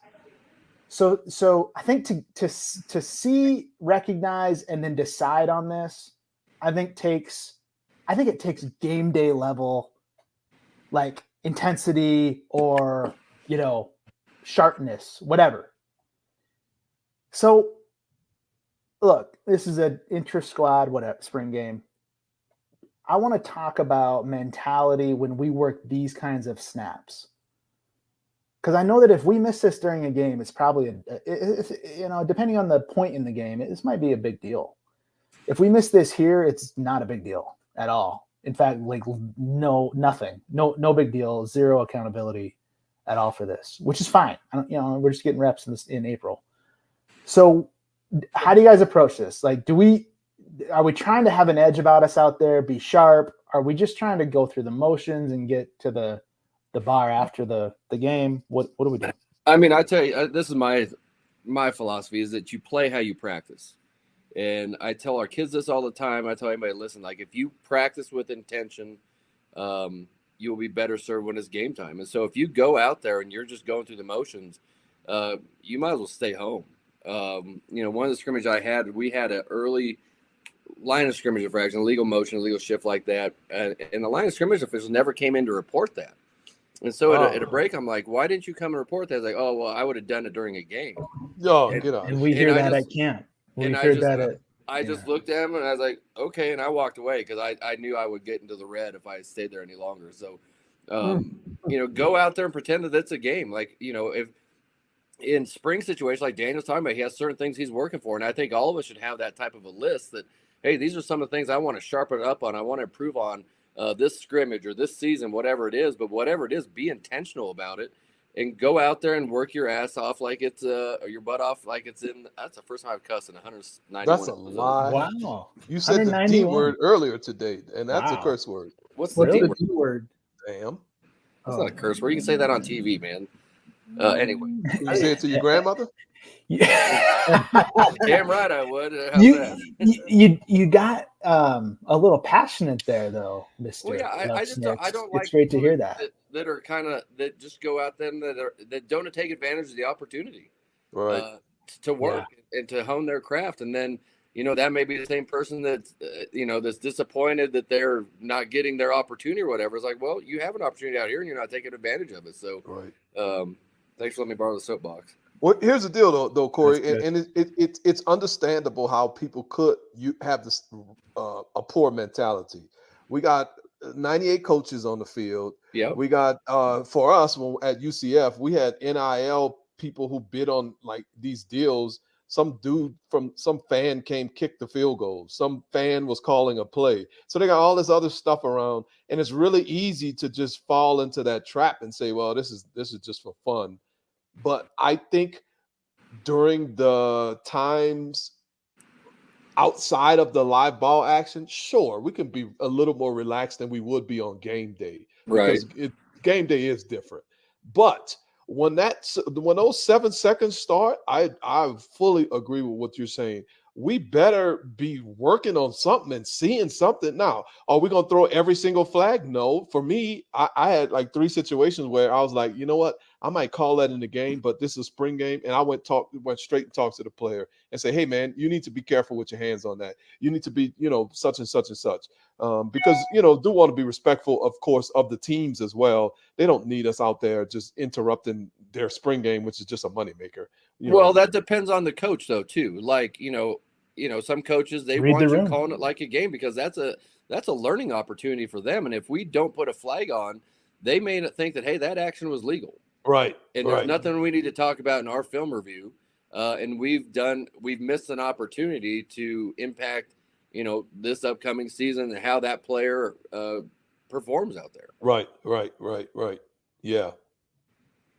So I think to see, recognize, and then decide on this, I think it takes game day level, like intensity or sharpness, whatever. So look, this is an intra-squad, whatever, spring game. I want to talk about mentality when we work these kinds of snaps. Because I know that if we miss this during a game, it's probably, depending on the point in the game, this might be a big deal. If we miss this here, it's not a big deal at all. In fact, like nothing, no big deal, zero accountability at all for this, which is fine. We're just getting reps in April. So how do you guys approach this? Like, are we trying to have an edge about us out there, be sharp? Are we just trying to go through the motions and get to the bar after the game? What do we do? I mean, I tell you, this is my philosophy is that you play how you practice. And I tell our kids this all the time. I tell anybody, listen, like if you practice with intention, you'll be better served when it's game time. And so if you go out there and you're just going through the motions, you might as well stay home. One of the scrimmages I had, we had an early line of scrimmage infraction, illegal motion, illegal shift like that. And the line of scrimmage officials never came in to report that. And so at a break, I'm like, why didn't you come and report that? I was like, oh, well, I would have done it during a game. Get out. And we hear that at camp. I just looked at him and I was like, okay. And I walked away because I knew I would get into the red if I stayed there any longer. So, go out there and pretend that it's a game. Like, if in spring situations like Daniel's talking about, he has certain things he's working for. And I think all of us should have that type of a list that, hey, these are some of the things I want to sharpen up on. I want to improve on this scrimmage or this season, whatever it is. But whatever it is, be intentional about it. And go out there and work your ass off like it's or your butt off like it's in. That's the first time I've cussed in 191. That's a lie. Wow. You said the D word earlier today, and that's a curse word. What's the D word? Damn. That's not a curse word. You can say that on TV, man. Anyway. You say it to your grandmother? Yeah. Damn right I would. You got a little passionate there though, Mr. Well, yeah, I don't like it's great to hear that are kind of that just go out there and that don't take advantage of the opportunity right to work and to hone their craft. And then that may be the same person that's that's disappointed that they're not getting their opportunity or whatever. It's like, well, you have an opportunity out here and you're not taking advantage of it. So thanks for letting me borrow the soapbox. Well, here's the deal, though, Corey, and it's understandable how people could have this a poor mentality. We got 98 coaches on the field. Yeah, we got for us at UCF, we had NIL people who bid on like these deals. Some dude from some fan came kick the field goal. Some fan was calling a play. So they got all this other stuff around, and it's really easy to just fall into that trap and say, "Well, this is just for fun." But I think during the times outside of the live ball action, sure, we can be a little more relaxed than we would be on game day. Right. Because game day is different. But when those 7 seconds start, I fully agree with what you're saying. We better be working on something and seeing something. Now, are we going to throw every single flag? No. For me, I had like 3 situations where I was like, you know what? I might call that in the game, but this is a spring game. And I went straight and talked to the player and say, hey, man, you need to be careful with your hands on that. You need to be, such and such and such. Because, do want to be respectful, of course, of the teams as well. They don't need us out there just interrupting their spring game, which is just a moneymaker. Well, that depends on the coach, though, too. Like, some coaches, they want you calling it like a game because that's a learning opportunity for them. And if we don't put a flag on, they may not think that, hey, that action was legal. Right. And there's nothing we need to talk about in our film review. And we've missed an opportunity to impact, this upcoming season and how that player performs out there. Right. Yeah.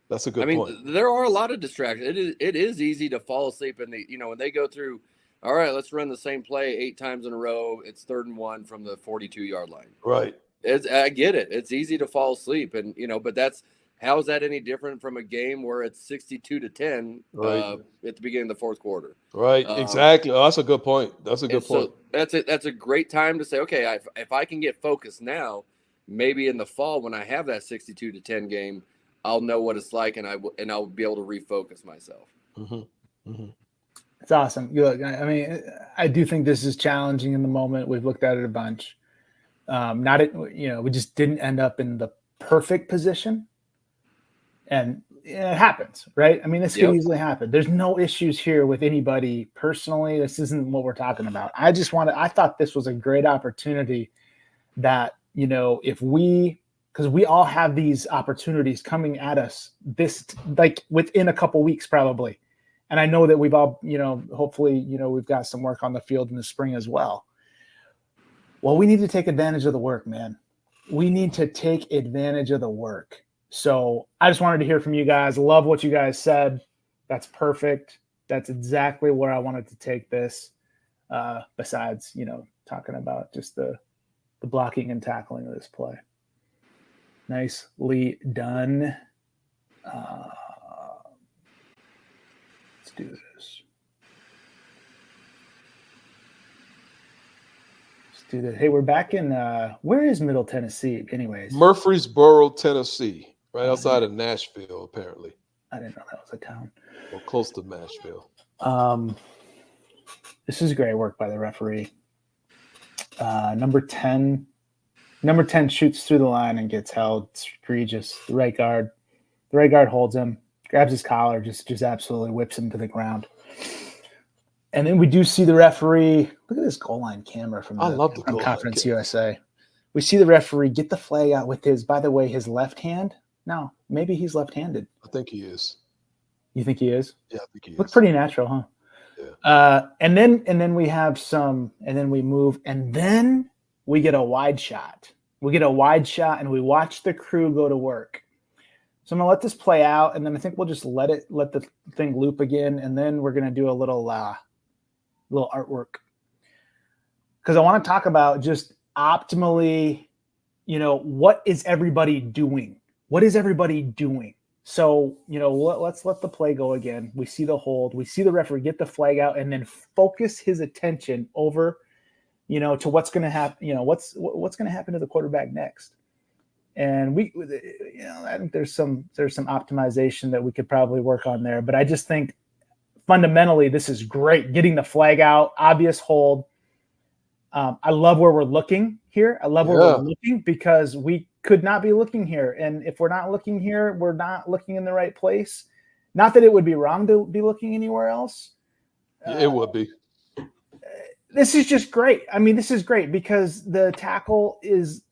That's a good point. There are a lot of distractions. It is easy to fall asleep in when they go through, all right, let's run the same play 8 times in a row. It's 3rd and 1 from the 42-yard line. Right. I get it. It's easy to fall asleep. And, but how is that any different from a game where it's 62-10 at the beginning of the 4th quarter? Right. Exactly. Oh, that's a good point. That's a good point. So that's a great time to say, okay, if I can get focused now, maybe in the fall when I have that 62-10 game, I'll know what it's like, and I'll be able to refocus myself. Mm-hmm. Mm-hmm. It's awesome. Look, I do think this is challenging in the moment. We've looked at it a bunch. We just didn't end up in the perfect position, and it happens, right? This could easily happen. There's no issues here with anybody personally. This isn't what we're talking about. I thought this was a great opportunity that, if because we all have these opportunities coming at us like within a couple weeks probably. And I know that we've all, hopefully, we've got some work on the field in the spring as well. Well, we need to take advantage of the work, man. We need to take advantage of the work. So I just wanted to hear from you guys. Love what you guys said. That's perfect. That's exactly where I wanted to take this. Besides, talking about just the blocking and tackling of this play. Nicely done. Let's do this. Hey, we're back in where is Middle Tennessee anyways? Murfreesboro, Tennessee, right outside of Nashville, apparently. I didn't know that was a town. Or close to Nashville. This is great work by the referee. Number 10 shoots through the line and gets held. It's egregious. The right guard holds him, grabs his collar, just absolutely whips him to the ground. And then we do see the referee. Look at this goal line camera from Conference USA. We see the referee get the flag out with his left hand. No, maybe he's left-handed. I think he is. You think he is? Yeah, I think he is. Looks pretty natural, huh? Yeah. And then we have and then we move, and then we get a wide shot. We get a wide shot, and we watch the crew go to work. So I'm gonna let this play out, and then I think we'll just let the thing loop again, and then we're gonna do a little artwork, because I want to talk about just optimally, what is everybody doing? What is everybody doing? So, let's let the play go again. We see the hold. We see the referee get the flag out and then focus his attention over, to what's going to happen, what's going to happen to the quarterback next. And I think there's some optimization that we could probably work on there. But I just think fundamentally this is great. Getting the flag out, obvious hold. I love where we're looking here. I love where we're looking, because we could not be looking here. And if we're not looking here, we're not looking in the right place. Not that it would be wrong to be looking anywhere else. It would be. This is just great. I mean, this is great because the tackle is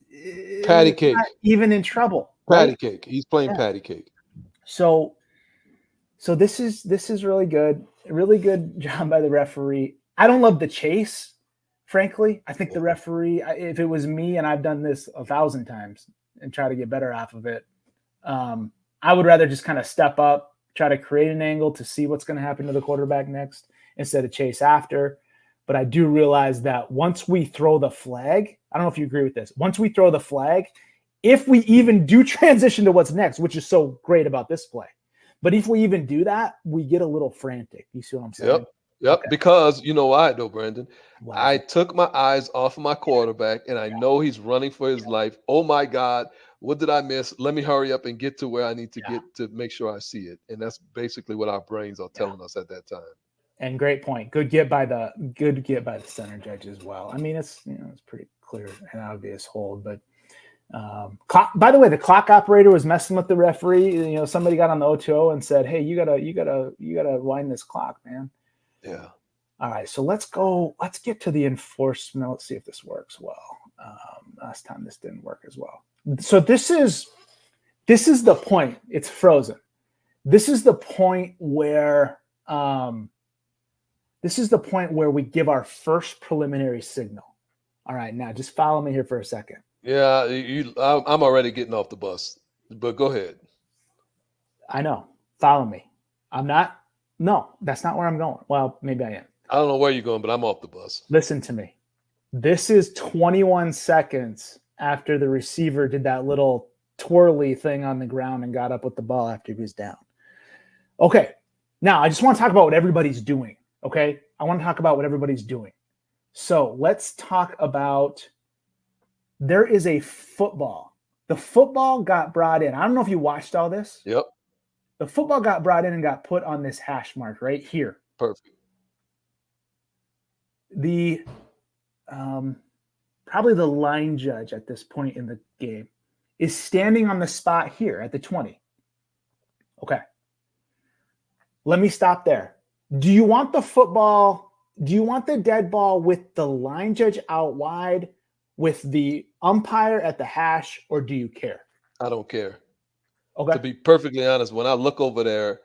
patty cake, not even in trouble. Patty cake. He's playing patty cake. So this is really good. Really good job by the referee. I don't love the chase. Frankly, I think the referee, if it was me, and I've done this 1,000 times and try to get better off of it, I would rather just kind of step up, try to create an angle to see what's going to happen to the quarterback next instead of chase after. But I do realize that once we throw the flag, I don't know if you agree with this, once we throw the flag, if we even do transition to what's next, which is so great about this play, but if we even do that, we get a little frantic. You see what I'm saying? Yep. Okay. Because you know why, though, Brandon? Wow. I took my eyes off of my quarterback, and I know he's running for his life. Oh, my God. What did I miss? Let me hurry up and get to where I need to get to make sure I see it. And that's basically what our brains are telling us at that time. And great point. Good get by the center judge as well. I mean, it's it's pretty clear and obvious hold, but by the way, the clock operator was messing with the referee. Somebody got on the O2O and said, "Hey, you gotta wind this clock, man." Yeah. All right, so let's get to the enforcement. Let's see if this works well. Last time this didn't work as well. So this is the point. It's frozen. This is the point where we give our first preliminary signal. All right, now just follow me here for a second. Yeah, I'm already getting off the bus, but go ahead. I know. Follow me. I'm not. No, that's not where I'm going. Well, maybe I am. I don't know where you're going, but I'm off the bus. Listen to me. This is 21 seconds after the receiver did that little twirly thing on the ground and got up with the ball after he was down. Okay. Now, I just want to talk about what everybody's doing. Okay. I want to talk about what everybody's doing. So let's talk about, there is a football. The football got brought in. I don't know if you watched all this. Yep. The football got brought in and got put on this hash mark right here. Perfect. The probably the line judge at this point in the game is standing on the spot here at the 20. Okay. Let me stop there. Do you want the football? Do you want the dead ball with the line judge out wide with the umpire at the hash, or do you care? I don't care. Okay. To be perfectly honest, when I look over there,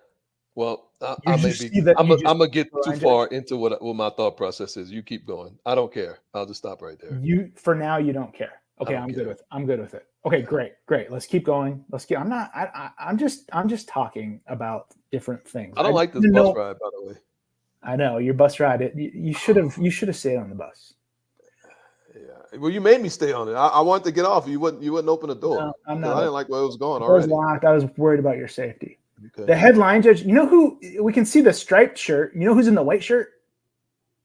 well, I may just be. see that- I'm you just gonna get see the too line far into what my thought process is. You keep going. I don't care. I'll just stop right there. You for now you don't care. Okay, don't I'm care. good with it. Okay, great. Let's keep going. I'm just talking about different things. I don't like this didn't bus know- ride, by the way. I know your bus ride. You should have stayed on the bus. Yeah. Well, you made me stay on it. I wanted to get off. You wouldn't open the door. No, I'm 'Cause not. I didn't like where it was going It was already. locked. I was worried about your safety. Okay. The headline judge. You know who? We can see the striped shirt. You know who's in the white shirt?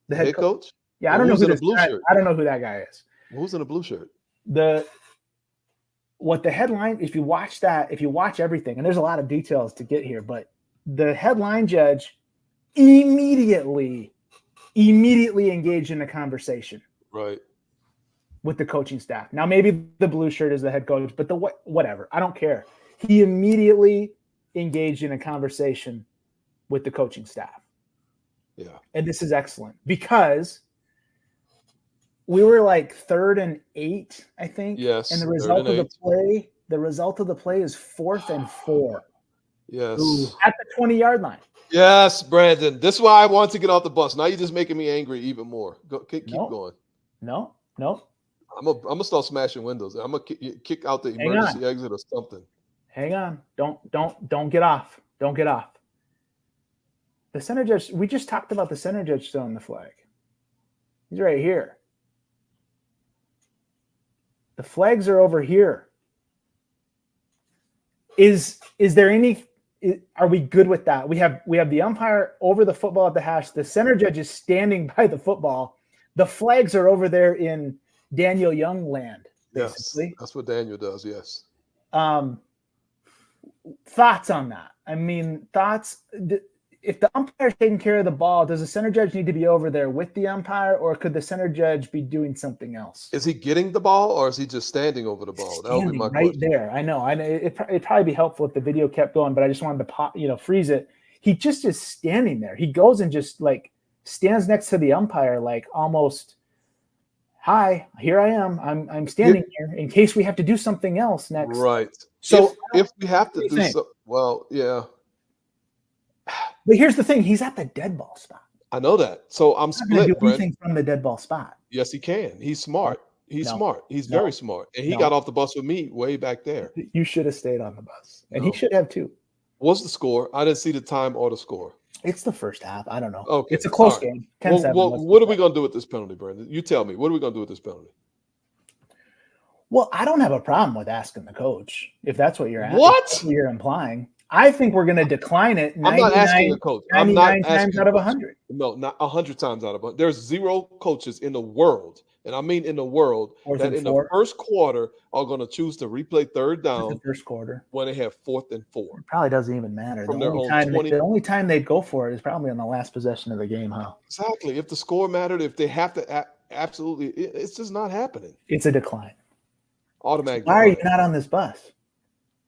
The head coach? Yeah, I Well, don't know who's who in the this blue guy- shirt? I don't know who that guy is. Who's in the blue shirt? What the headline, if you watch everything, and there's a lot of details to get here, but the headline judge immediately engaged in a conversation Right. with the coaching staff. Now, maybe the blue shirt is the head coach, but whatever. I don't care. He immediately engaged in a conversation with the coaching staff. Yeah. And this is excellent because we were like 3rd and 8, I think. Yes. And the 3rd result and of the 8. play is 4th and 4 Yes. at the 20-yard line. Yes, Brandon. This is why I want to get off the bus. Now you're just making me angry even more. Keep No. going. No. I'm gonna start smashing windows. I'm gonna kick out the Hang emergency exit or something. Hang on. Don't get off. Don't get off. The center judge, we just talked about the center judge throwing the flag. He's right here. The flags are over here. Is there any are we good with that? We have the umpire over the football at the hash. The center judge is standing by the football. The flags are over there in Daniel Young land, basically. Yes, that's what Daniel does. Yes. Thoughts on that? I mean, if the umpire is taking care of the ball, does the center judge need to be over there with the umpire, or could the center judge be doing something else? Is he getting the ball or is he just standing over the ball? That would be my right question. there. I know. It'd probably be helpful if the video kept going, but I just wanted to freeze it. He just is standing there. He goes and just like stands next to the umpire, like almost, hi, here I am. I'm standing here in case we have to do something else next. Right. So if we have to what do do you so, well, yeah, But here's the thing: he's at the dead ball spot. I know that. So I'm He's not going to split, do Brent. anything from the dead ball spot. Yes, he can. He's smart. He's No. smart. He's No. very smart. And he No. got off the bus with me way back there. You should have stayed on the bus, and No. he should have too. What's the score? I didn't see the time or the score. It's the first half. I don't know. Okay. It's a close All right. game. 10-7. What are we going to do with this penalty, Brandon? You tell me. What are we going to do with this penalty? Well, I don't have a problem with asking the coach if that's what you're asking. What? That's what you're implying. I think we're going to decline it. I'm not asking the coach. I'm not 99 asking times the out of coach. 100. No, not 100 times out of 100. There's 0 coaches in the world, and I mean in the world, Fourth that and in 4. the first quarter are going to choose to replay third The down first quarter. when they have 4th and 4. It probably doesn't even matter. From The their only, own time 20 the only time they'd go for it is probably on the last possession of the game, huh? Exactly. If the score mattered, if they have to absolutely, it's just not happening. It's a decline. Automatic. Why are you decline. not on this bus?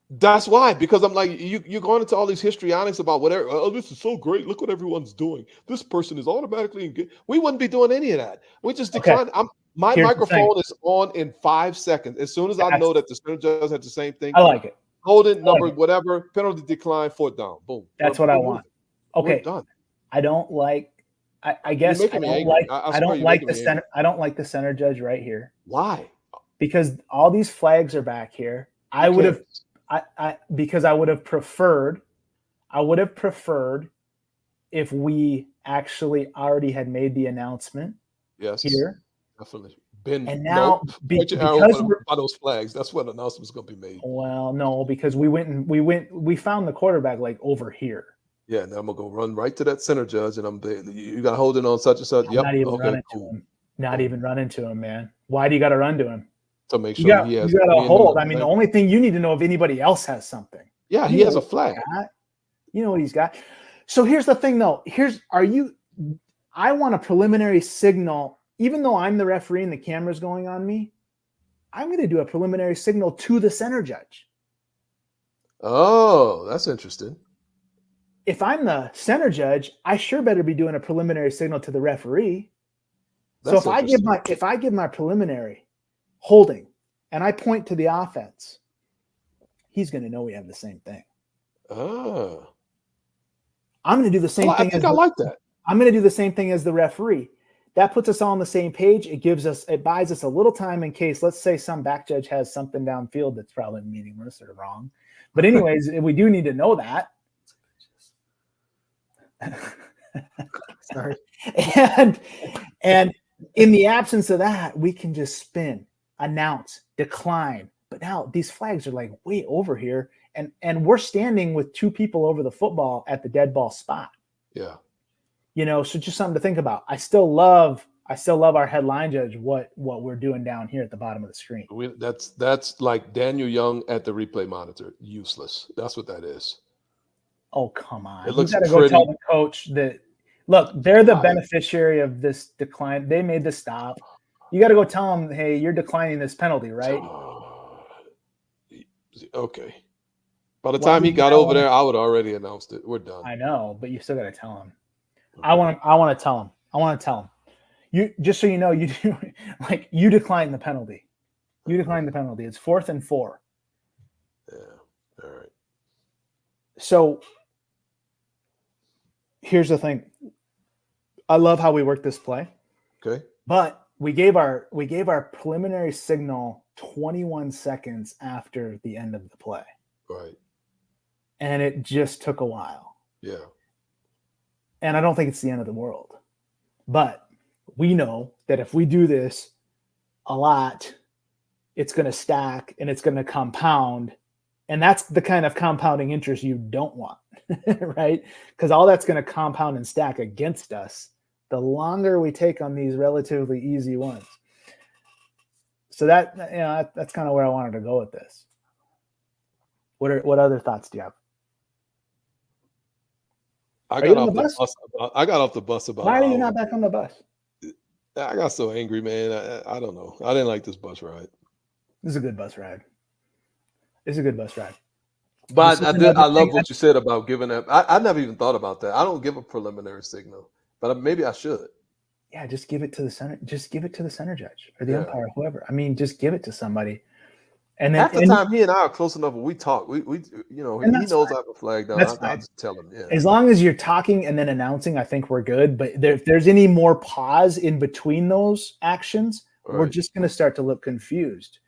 That's why, because I'm like, you're going into all these histrionics about whatever. Oh, this is so great. Look what everyone's doing. This person is automatically engaged. We wouldn't be doing any of that. We just Okay. decline. My Here's the microphone is on in 5 seconds. As soon as I That's- know that the center judge had the same thing, I like it. holding like number, it. whatever, penalty decline, 4th down. Boom. That's We're- what I we're- want. we're Okay. done. I don't like. I guess I making me don't angry. like. I I swear don't you're like making the me center. I don't like the center judge right here Why? because all these flags are back here. I Who would have. cares? Because I would have preferred. I would have preferred if we actually already had made the announcement Yes. here, Definitely. Ben, and now point your arrow because we're. by those flags. That's when the announcement's going to be made. Well, no, because we found the quarterback like over here. Yeah, now I'm gonna go run right to that center judge, and you got to hold it on such and such. I'm Yep, not even okay, running cool. to him. Not even running to him, man. Why do you got to run to him? To make You sure got, he has. you got me a and hold. him I mean, in the the only thing you need to know if anybody else has something. yeah, he you has know a flag. You know what he's got. So here's the thing, though. I want a preliminary signal, even though I'm the referee and the camera's going on me. I'm going to do a preliminary signal to the center judge. Oh, that's interesting. If I'm the center judge, I sure better be doing a preliminary signal to the referee. So That's if I interesting. give my preliminary holding, and I point to the offense, he's going to know we have the same thing. Ah, I'm going to do the same I thing. think I like that. I'm going to do the same thing as the referee. That puts us all on the same page. It buys us a little time in case, let's say, some back judge has something downfield that's probably meaningless or wrong. But anyways, we do need to know that. Sorry. And in the absence of that, we can just spin, announce, decline. But now these flags are like way over here, and we're standing with two people over the football at the dead ball spot. Yeah. So just something to think about. I still love our headline judge, what we're doing down here at the bottom of the screen. That's like Daniel Young at the replay monitor. Useless. That's what that is. Oh, come on. It looks You got to go pretty. tell the coach that, look, they're the beneficiary of this decline. They made the stop. You got to go tell them, hey, you're declining this penalty, right? Okay. By the time he got over there, I would already announced it. We're done. I know, but you still got to tell him. I want to tell him. You, just so you know, you do, like, you decline the penalty. You decline the penalty. It's 4th and 4. Yeah. All right. So here's the thing. I love how we work this play. Okay. But we gave our preliminary signal 21 seconds after the end of the play. Right. And it just took a while. Yeah. And I don't think it's the end of the world. But we know that if we do this a lot, it's going to stack and it's going to compound. And that's the kind of compounding interest you don't want, right? Because all that's going to compound and stack against us the longer we take on these relatively easy ones. So that's kind of where I wanted to go with this. What other thoughts do you have? I got off the bus about. Why are you not back on the bus? I got so angry, man. I don't know. I didn't like this bus ride. This is a good bus ride. But I love what you said about giving up. I never even thought about that. I don't give a preliminary signal, but maybe I should. Yeah, just give it to the center. Just give it to the center judge or the umpire, whoever. I mean, just give it to somebody. And then, half the time, he and I are close enough. When we talk, he knows I have a flag down. I just tell him. Yeah. As long as you're talking and then announcing, I think we're good. But if there's any more pause in between those actions, we're just going to start to look confused.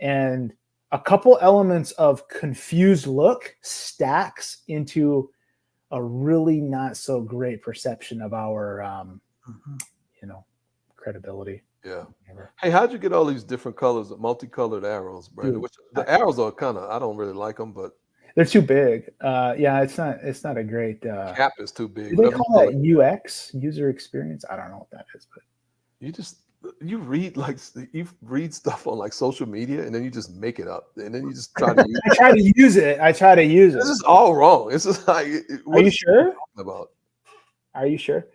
And a couple elements of confused look stacks into a really not so great perception of our, credibility. Yeah. Hey, how'd you get all these different colors, multicolored arrows, Brandon? Which the arrows are I don't really like them, but they're too big. It's not a great cap is too big. Do they call that UX, user experience? I don't know what that is, but you read stuff on like social media and then you just make it up and then you just try to use I try to use it. This is all wrong. It's just like, are you sure? Are you sure?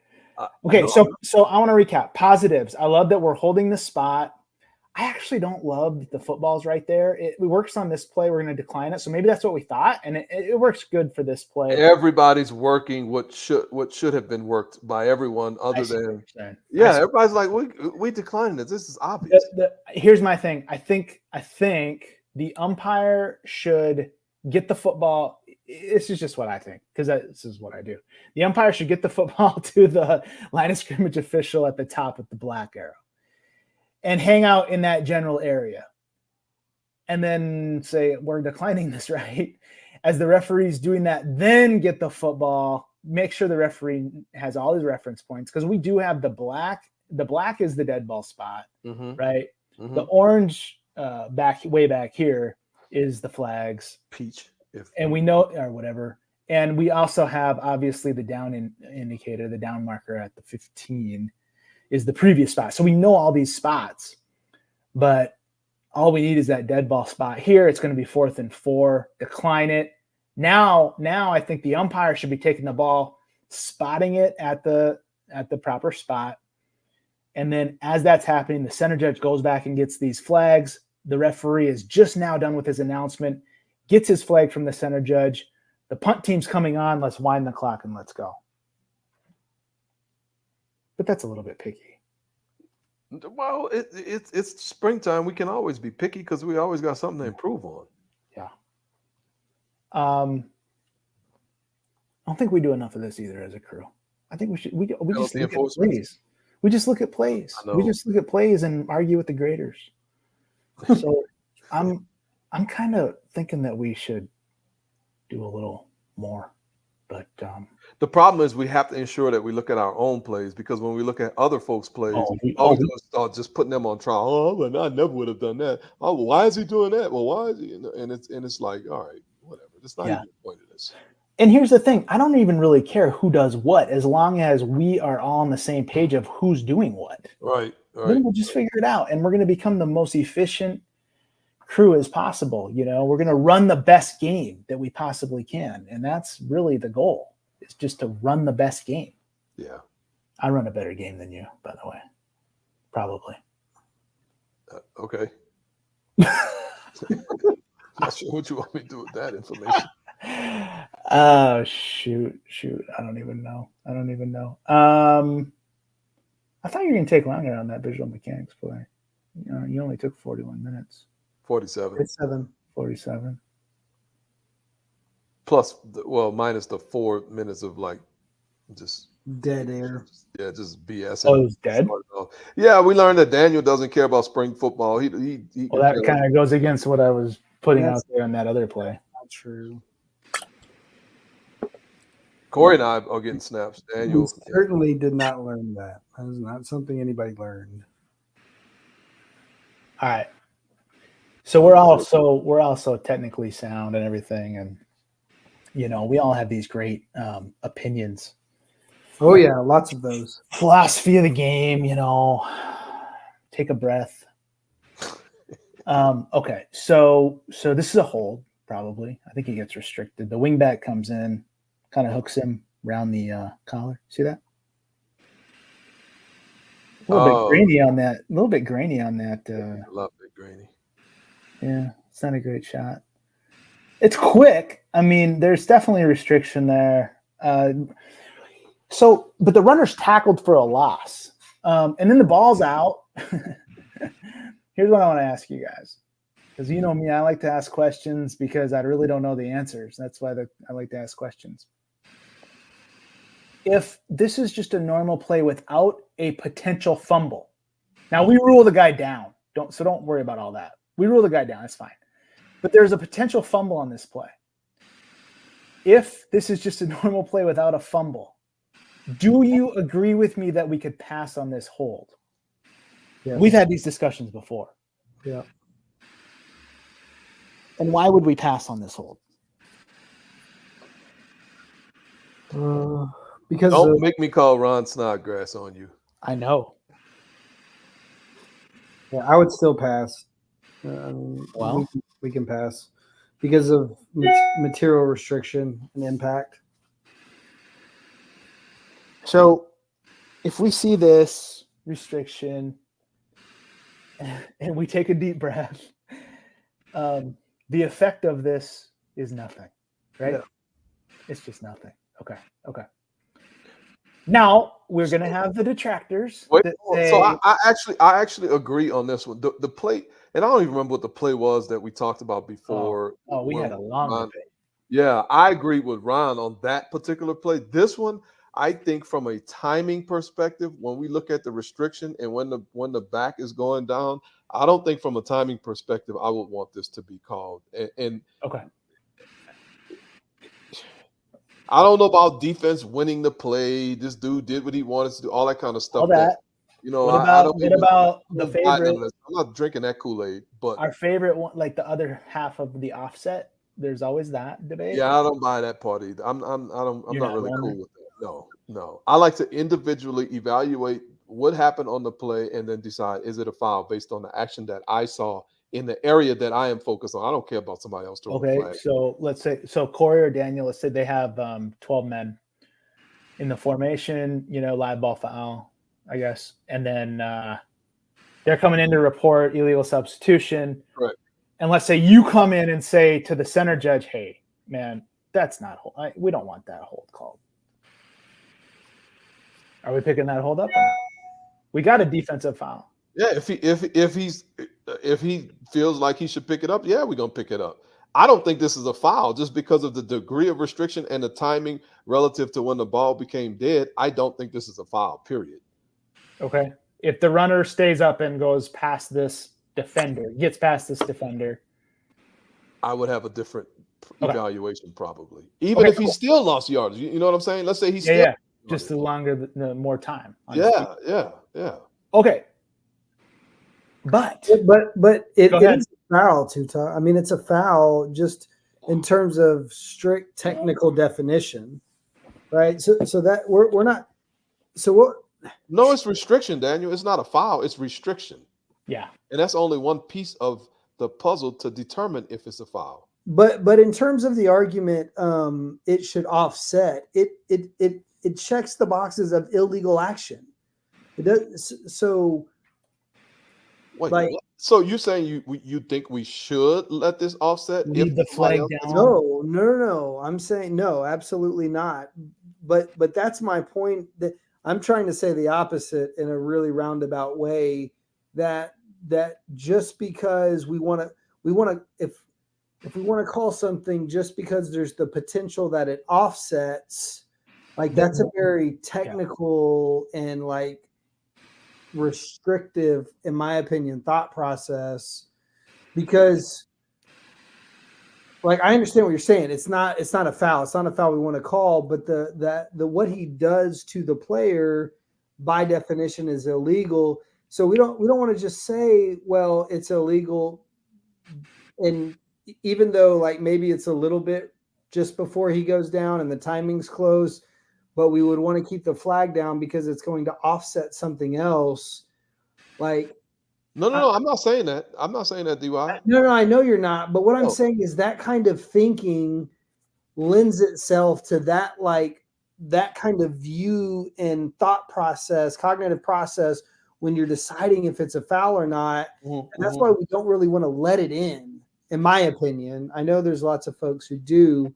Okay, no. So I want to recap positives. I love that we're holding the spot. I actually don't love the footballs right there. It works on this play. We're going to decline it. So maybe that's what we thought, and it works good for this play. Everybody's working what should have been worked by everyone other than everybody's like we declined it. This is obvious. Here's my thing. I think the umpire should get the football. This is just what I think, because this is what I do. The umpire should get the football to the line of scrimmage official at the top with the black arrow and hang out in that general area. And then say, we're declining this, right? As the referee's doing that, then get the football, make sure the referee has all his reference points, because we do have the black. The black is the dead ball spot, right? Mm-hmm. The orange way back here is the flags. Peach. And we know, or whatever. And we also have, obviously, the down indicator, the down marker at the 15 is the previous spot. So we know all these spots, but all we need is that dead ball spot here. It's going to be 4th and 4, decline it. Now I think the umpire should be taking the ball, spotting it at the proper spot. And then as that's happening, the center judge goes back and gets these flags. The referee is just now done with his announcement, gets his flag from the center judge. The punt team's coming on. Let's wind the clock and let's go. But that's a little bit picky. Well, it's springtime. We can always be picky because we always got something to improve on. Yeah. I don't think we do enough of this either as a crew. I think we should. We just Penalty look at enforcement? plays. We just look at plays. I know. We just look at plays and argue with the graders. So I'm kind of thinking that we should do a little more. But The problem is we have to ensure that we look at our own plays because when we look at other folks' plays, all we do is start just putting them on trial. Oh, well, I never would have done that. Oh, well, why is he doing that? Well, why is he? And it's like, all right, whatever. That's not even the point of this. and here's the thing: I don't even really care who does what, as long as we are all on the same page of who's doing what. Right. Then we'll just figure it out, and we're going to become the most efficient crew as possible. We're going to run the best game that we possibly can, and that's really the goal. It's just to run the best game. Yeah. I run a better game than you, by the way. Probably. Okay. Not sure what you want me to do with that information. Oh, shoot. I don't even know. I thought you were going to take longer on that visual mechanics play. You only took 41 minutes. 47. 47. Plus, minus the 4 minutes of like just Dead air. Yeah, just BS. Oh, it was dead? Yeah, we learned that Daniel doesn't care about spring football. Well, that kind of goes against what I was putting out there in that other play. Not true. Corey and I are getting snaps. Daniel We certainly did not learn that. That is not something anybody learned. All right. So we're also technically sound and everything, and we all have these great opinions. Oh yeah, lots of those. Philosophy of the game, take a breath. Okay, so this is a hold, probably. I think he gets restricted. The wingback comes in, kind of hooks him around the collar. See that? A little bit grainy on that. I love it, grainy. Yeah, it's not a great shot. It's quick. I mean, there's definitely a restriction there. But the runner's tackled for a loss. And then the ball's out. Here's what I want to ask you guys. Because you know me, I like to ask questions because I really don't know the answers. That's why I like to ask questions. If this is just a normal play without a potential fumble, now we rule the guy down. Don't worry about all that. We rule the guy down. That's fine. But there's a potential fumble on this play. If this is just a normal play without a fumble, do you agree with me that we could pass on this hold? Yeah. We've had these discussions before. Yeah. And why would we pass on this hold? Because don't make me call Ron Snodgrass on you. I know. Yeah, I would still pass. Well, we can pass because of material restriction and impact. so if we see this restriction and we take a deep breath, the effect of this is nothing, right? Yeah. It's just nothing. Okay. Now we're gonna have the detractors. Wait, that so say, I actually agree on this one. The play, and I don't even remember what the play was that we talked about before. we had a long Ron, debate. Yeah, I agree with Ron on that particular play. This one, I think from a timing perspective, when we look at the restriction and when the back is going down, I don't think from a timing perspective I would want this to be called. And Okay. I don't know about defense winning the play. This dude did what he wanted to do, all that kind of stuff. All that. What about the favorite? I'm not drinking that Kool-Aid, but Our favorite one, like the other half of the offset. There's always that debate. yeah, I don't buy that part either. I'm You're not really one? cool with that. No. I like to individually evaluate what happened on the play and then decide is it a foul based on the action that I saw in the area that I am focused on. I don't care about somebody else throwing Okay, flag. so let's say Corey or Daniel, let's say they have 12 men in the formation, live ball foul, I guess, and then they're coming in to report illegal substitution. Right. And let's say you come in and say to the center judge, "Hey, man, that's not hold. We don't want that hold called." Are we picking that hold up or not? We got a defensive foul. Yeah, if he feels like he should pick it up, yeah, we're gonna pick it up. I don't think this is a foul just because of the degree of restriction and the timing relative to when the ball became dead. I don't think this is a foul. Period. Okay. If the runner stays up and goes past this defender, gets past this defender, I would have a different Okay. evaluation probably, even Okay, if he still lost yards. You know what I'm saying? Let's say he's yeah, still yeah. Just the longer, the more time. on his feet. yeah. Okay. But But it Go ahead. is a foul, Tuta. I mean, it's a foul just in terms of strict technical definition, right? So that we're not. So what? No, it's restriction, Daniel. It's not a foul. It's restriction, yeah, and that's only one piece of the puzzle to determine if it's a foul. But in terms of the argument, it should offset. It checks the boxes of illegal action. It does. So Wait, like what? So you're saying you think we should let this offset? leave the somebody flag else- down. no. I'm saying no, absolutely not. But that's my point. That I'm trying to say the opposite in a really roundabout way. That just because we want to if we want to call something just because there's the potential that it offsets, like that's a very technical and like restrictive, in my opinion, thought process. Because like I understand what you're saying. It's not a foul. It's not a foul we want to call, but the what he does to the player by definition is illegal. So we don't want to just say, well, it's illegal, and even though like maybe it's a little bit just before he goes down and the timing's close, but we would want to keep the flag down because it's going to offset something else. Like No. I'm not saying that. I'm not saying that, DY. no, I know you're not. But what I'm No. saying is that kind of thinking lends itself to that kind of view and thought process, cognitive process when you're deciding if it's a foul or not. And that's why we don't really want to let it in my opinion. I know there's lots of folks who do,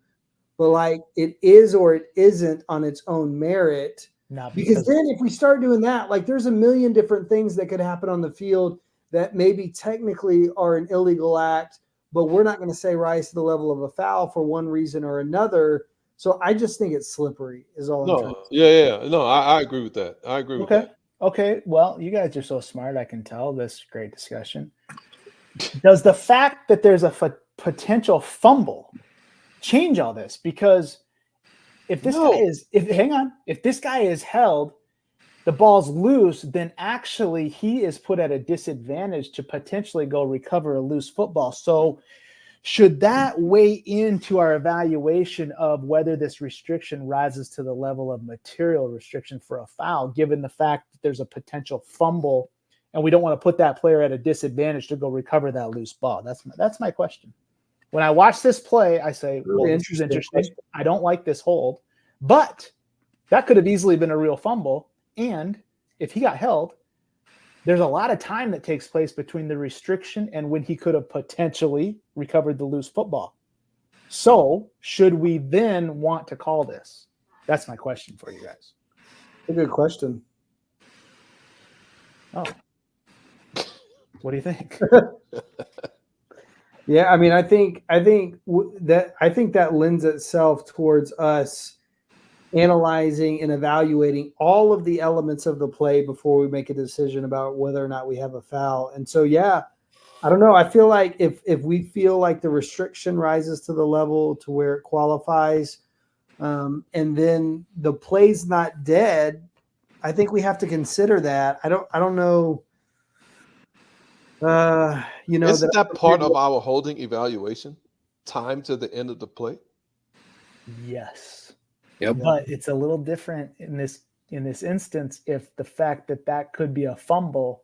but like it is or it isn't on its own merit. Not Because then if we start doing that, like there's a million different things that could happen on the field that maybe technically are an illegal act, but we're not going to say rise to the level of a foul for one reason or another. So I just think it's slippery is all I'm trying No, to say. No, I agree with that. I agree with Okay. that. Okay. Well, you guys are so smart. I can tell this great discussion. Does the fact that there's a potential fumble change all this? Because if this No. guy is, if this guy is held, the ball's loose, then actually he is put at a disadvantage to potentially go recover a loose football. So should that weigh into our evaluation of whether this restriction rises to the level of material restriction for a foul, given the fact that there's a potential fumble and we don't want to put that player at a disadvantage to go recover that loose ball? That's my question. When I watch this play, I say, well, this is interesting. I don't like this hold, but that could have easily been a real fumble. And if he got held, there's a lot of time that takes place between the restriction and when he could have potentially recovered the loose football. So should we then want to call this? That's my question for you guys. A good question. Oh, what do you think? Yeah, I mean, I think that lends itself towards us analyzing and evaluating all of the elements of the play before we make a decision about whether or not we have a foul. And so, yeah, I don't know. I feel like if we feel like the restriction rises to the level to where it qualifies, and then the play's not dead, I think we have to consider that. I don't know. Isn't that part of our holding evaluation? Time to the end of the play. Yes. Yep. But it's a little different in this instance if the fact that could be a fumble,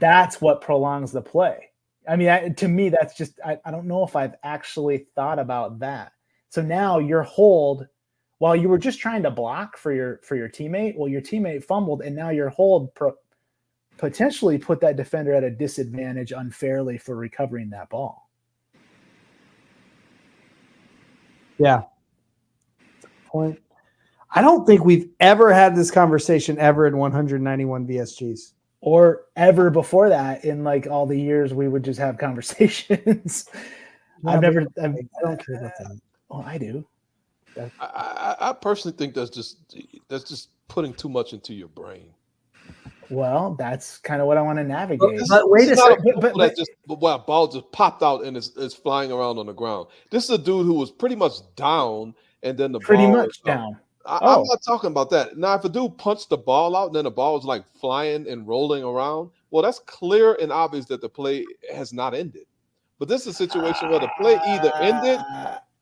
that's what prolongs the play. I mean, to me, that's just I don't know if I've actually thought about that. So now your hold, while you were just trying to block for your teammate, well, your teammate fumbled, and now your hold potentially put that defender at a disadvantage unfairly for recovering that ball. Yeah. Point. I don't think we've ever had this conversation ever in 191 VSGs. or ever before that in like all the years we would just have conversations. Yeah, I I don't care about that. well, I do. I personally think that's just putting too much into your brain. Well, that's kind of what I want to navigate. But wait This a is not second. football that just well, ball just popped out and is flying around on the ground. This is a dude who was pretty much down, and then the Pretty ball much is up. down. I'm Oh. not talking about that. Now, if a dude punched the ball out and then the ball is like flying and rolling around, well, that's clear and obvious that the play has not ended. But this is a situation where the play either ended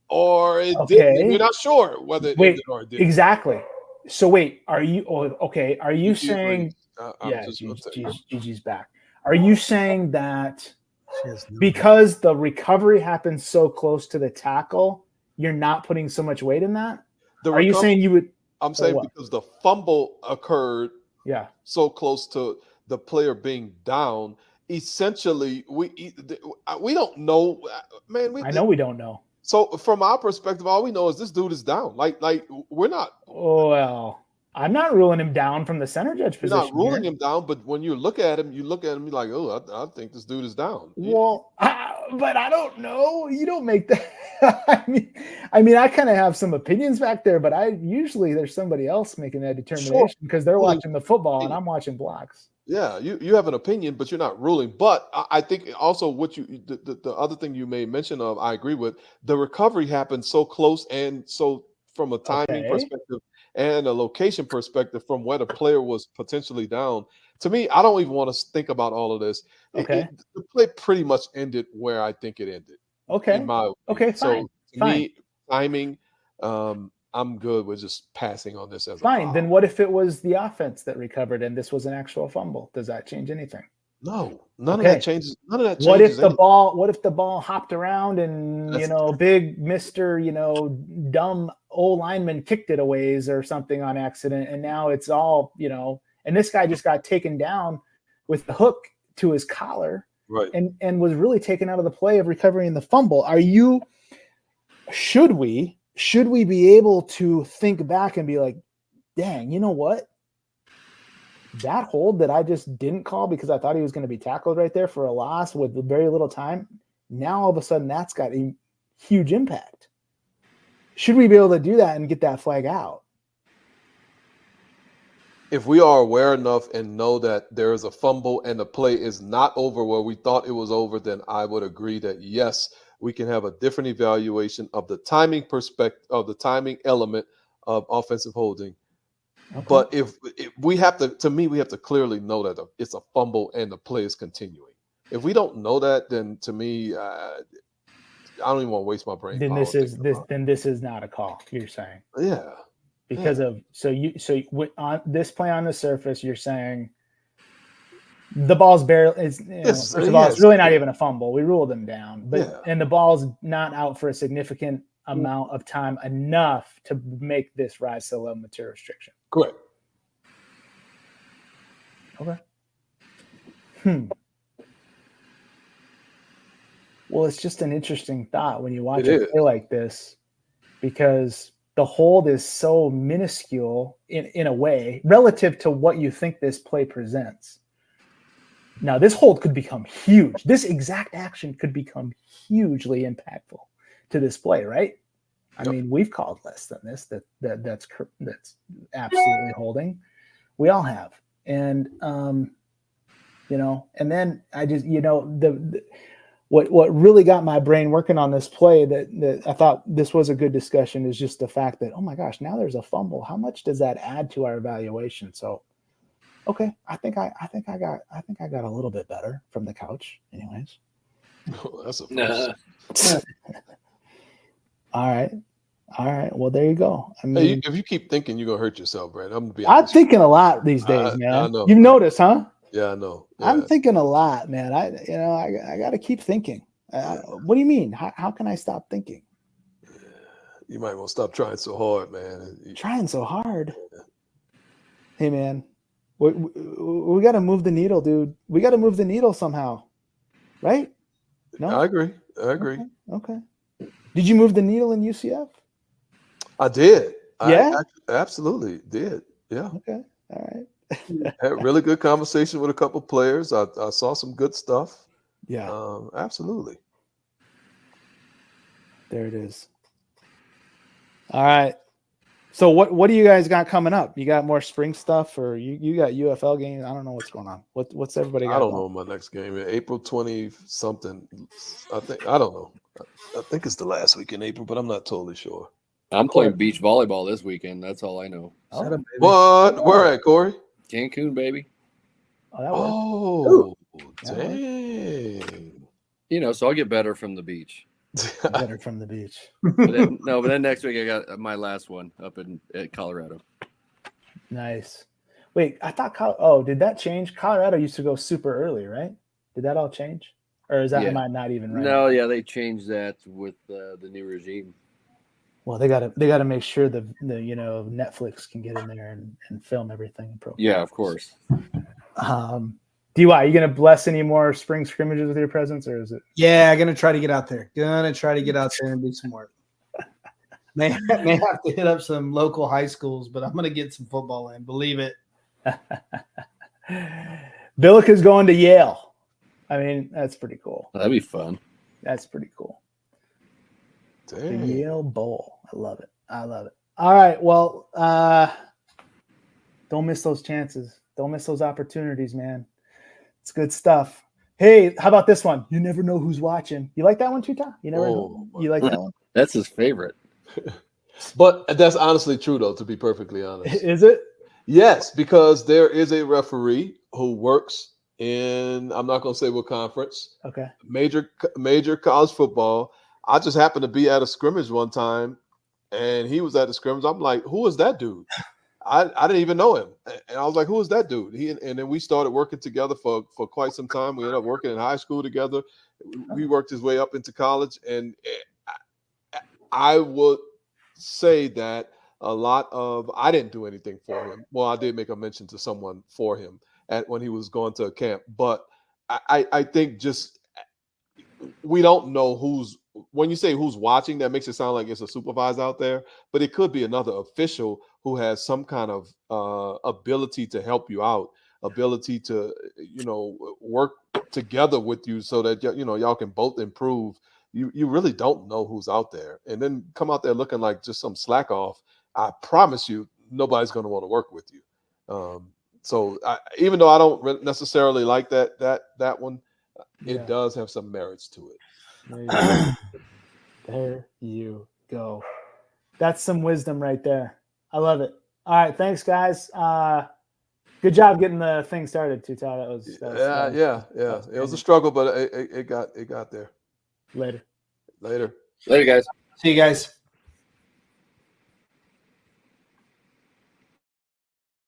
or it didn't. And Okay. we're not sure whether it Wait, ended or it didn't. exactly. So wait, are you okay? Are you Gigi saying agrees. I'm yeah, just upset. Gigi's back. Are you saying that She has no- because the recovery happens so close to the tackle, you're not putting so much weight in that? The Are you recovery- saying you would? I'm saying what? because the fumble occurred Yeah. so close to the player being down. Essentially, we don't know, man. I know we don't know. So from our perspective, all we know is this dude is down. Like we're not. Well, I'm not ruling him down from the center judge You're position. not ruling here. him down, but when you look at him, you're like, oh, I think this dude is down. Well, but I don't know. You don't make that. I mean, I kind of have some opinions back there, but I usually there's somebody else making that determination because they're watching the football and I'm watching blocks. Yeah, you have an opinion, but you're not ruling. But I think also what the other thing you made mention of, I agree with. The recovery happened so close, and so from a timing Okay. perspective and a location perspective from where the player was potentially down. To me, I don't even want to think about all of this. Okay. The play pretty much ended where I think it ended. Okay. In my opinion. Okay, So fine, to fine. me, timing, I'm good with just passing on this as a Fine. foul. Then what if it was the offense that recovered and this was an actual fumble? Does that change anything? No, none of Okay. that changes. None of that changes. What if the anything. ball hopped around and That's- big Mr. Dumb old lineman kicked it a ways or something on accident and now it's all, and this guy just got taken down with the hook to his collar Right. and was really taken out of the play of recovering the fumble. Should we be able to think back and be like, dang, you know what? That hold that I just didn't call because I thought he was going to be tackled right there for a loss with very little time. Now all of a sudden that's got a huge impact. Should we be able to do that and get that flag out? If we are aware enough and know that there is a fumble and the play is not over where we thought it was over, then I would agree that yes, we can have a different evaluation of the timing perspective of the timing element of offensive holding. Okay. But if we have to me, we have to clearly know that it's a fumble and the play is continuing. If we don't know that, then to me, I don't even want to waste my brain. Then power this is thinking about this is not a call. You're saying it. Yeah. because of on this play on the surface, you're saying the ball's barely. Yes, First of all, yes. it's really not even a fumble. We ruled them down, but Yeah. and the ball's not out for a significant amount of time enough to make this rise to the level of material restriction. Correct. Okay. Well, it's just an interesting thought when you watch It a is. play like this, because the hold is so minuscule in a way relative to what you think this play presents. Now, this hold could become huge. This exact action could become hugely impactful to this play, right? I Yep. mean, we've called less than this. That's absolutely holding. We all have, and and then I just what really got my brain working on this play that I thought this was a good discussion is just the fact that, oh my gosh, now there's a fumble. How much does that add to our evaluation? So, okay, I think I got a little bit better from the couch, anyways. That's a first. Nah. All right. Well, there you go. I Hey, mean, if you keep thinking, you're gonna hurt yourself, Brad. I'm gonna be I'm honest. thinking a lot these days, I man. know. You've noticed, huh? Yeah, I know. I'm Yeah. thinking a lot, man. I got to keep thinking. What do you mean? How can I stop thinking? You might want to stop trying so hard, man. Trying so hard. Hey, man, we got to move the needle, dude. We got to move the needle somehow, right? No, I agree. I agree. Okay. Did you move the needle in UCF? I did. Yeah? I absolutely did. Yeah. Okay. All right. Had a really good conversation with a couple players. I saw some good stuff. Yeah, Absolutely. there it is. All right. So what do you guys got coming up? You got more spring stuff, or you got UFL games? I don't know what's going on. What's everybody got? I don't going? know my next game. April 20 something. I don't know. I think it's the last week in April, but I'm not totally sure. I'm playing beach volleyball this weekend. That's all I know. Shut up, baby. What? Where at, Corey? Cancun, baby. Oh, that works. Oh, That dang. You know, so I'll get better from the beach. Better from the beach. But then next week I got my last one up at Colorado. Nice. Wait, I thought did that change? Colorado used to go super early, right? Did that all change? Or is that Yeah. am I not even right? No, yeah, they changed that with the new regime. Well, they gotta make sure the Netflix can get in there and film everything. Yeah, of course. DY, you gonna bless any more spring scrimmages with your presence, or is it? Yeah, gonna try to get out there. Gonna try to get out there and do some work. May have to hit up some local high schools, but I'm gonna get some football in. Believe it. Billick is going to Yale. I mean, that's pretty cool. That'd be fun. That's pretty cool. The Dang. Yale Bowl. I love it. I love it. All right. Well, don't miss those chances. Don't miss those opportunities, man. It's good stuff. Hey, how about this one? You never know who's watching. You like that one too, Tom? You never know. You like that one? That's his favorite. But that's honestly true, though, to be perfectly honest. Is it? Yes, because there is a referee who works in, I'm not going to say what conference, Okay. major college football. I just happened to be at a scrimmage one time, and he was at the scrimmage. I'm like, who is that dude? I didn't even know him. And I was like, who is that dude? And then we started working together for quite some time. We ended up working in high school together. We worked his way up into college. And I would say that I didn't do anything for him. Well, I did make a mention to someone for him when he was going to a camp. But I think just we don't know when you say who's watching, that makes it sound like it's a supervisor out there, but it could be another official who has some kind of ability to help you out, ability to, work together with you so that, y'all can both improve. You really don't know who's out there, and then come out there looking like just some slack off. I promise you, nobody's going to want to work with you. So even though I don't necessarily like that one, it does have some merits to it. There you go. That's some wisdom right there. I love it. All right, thanks, guys. Good job getting the thing started, too, Todd. That was Yeah. It was a struggle, but it got there. Later. Later, guys. See you guys.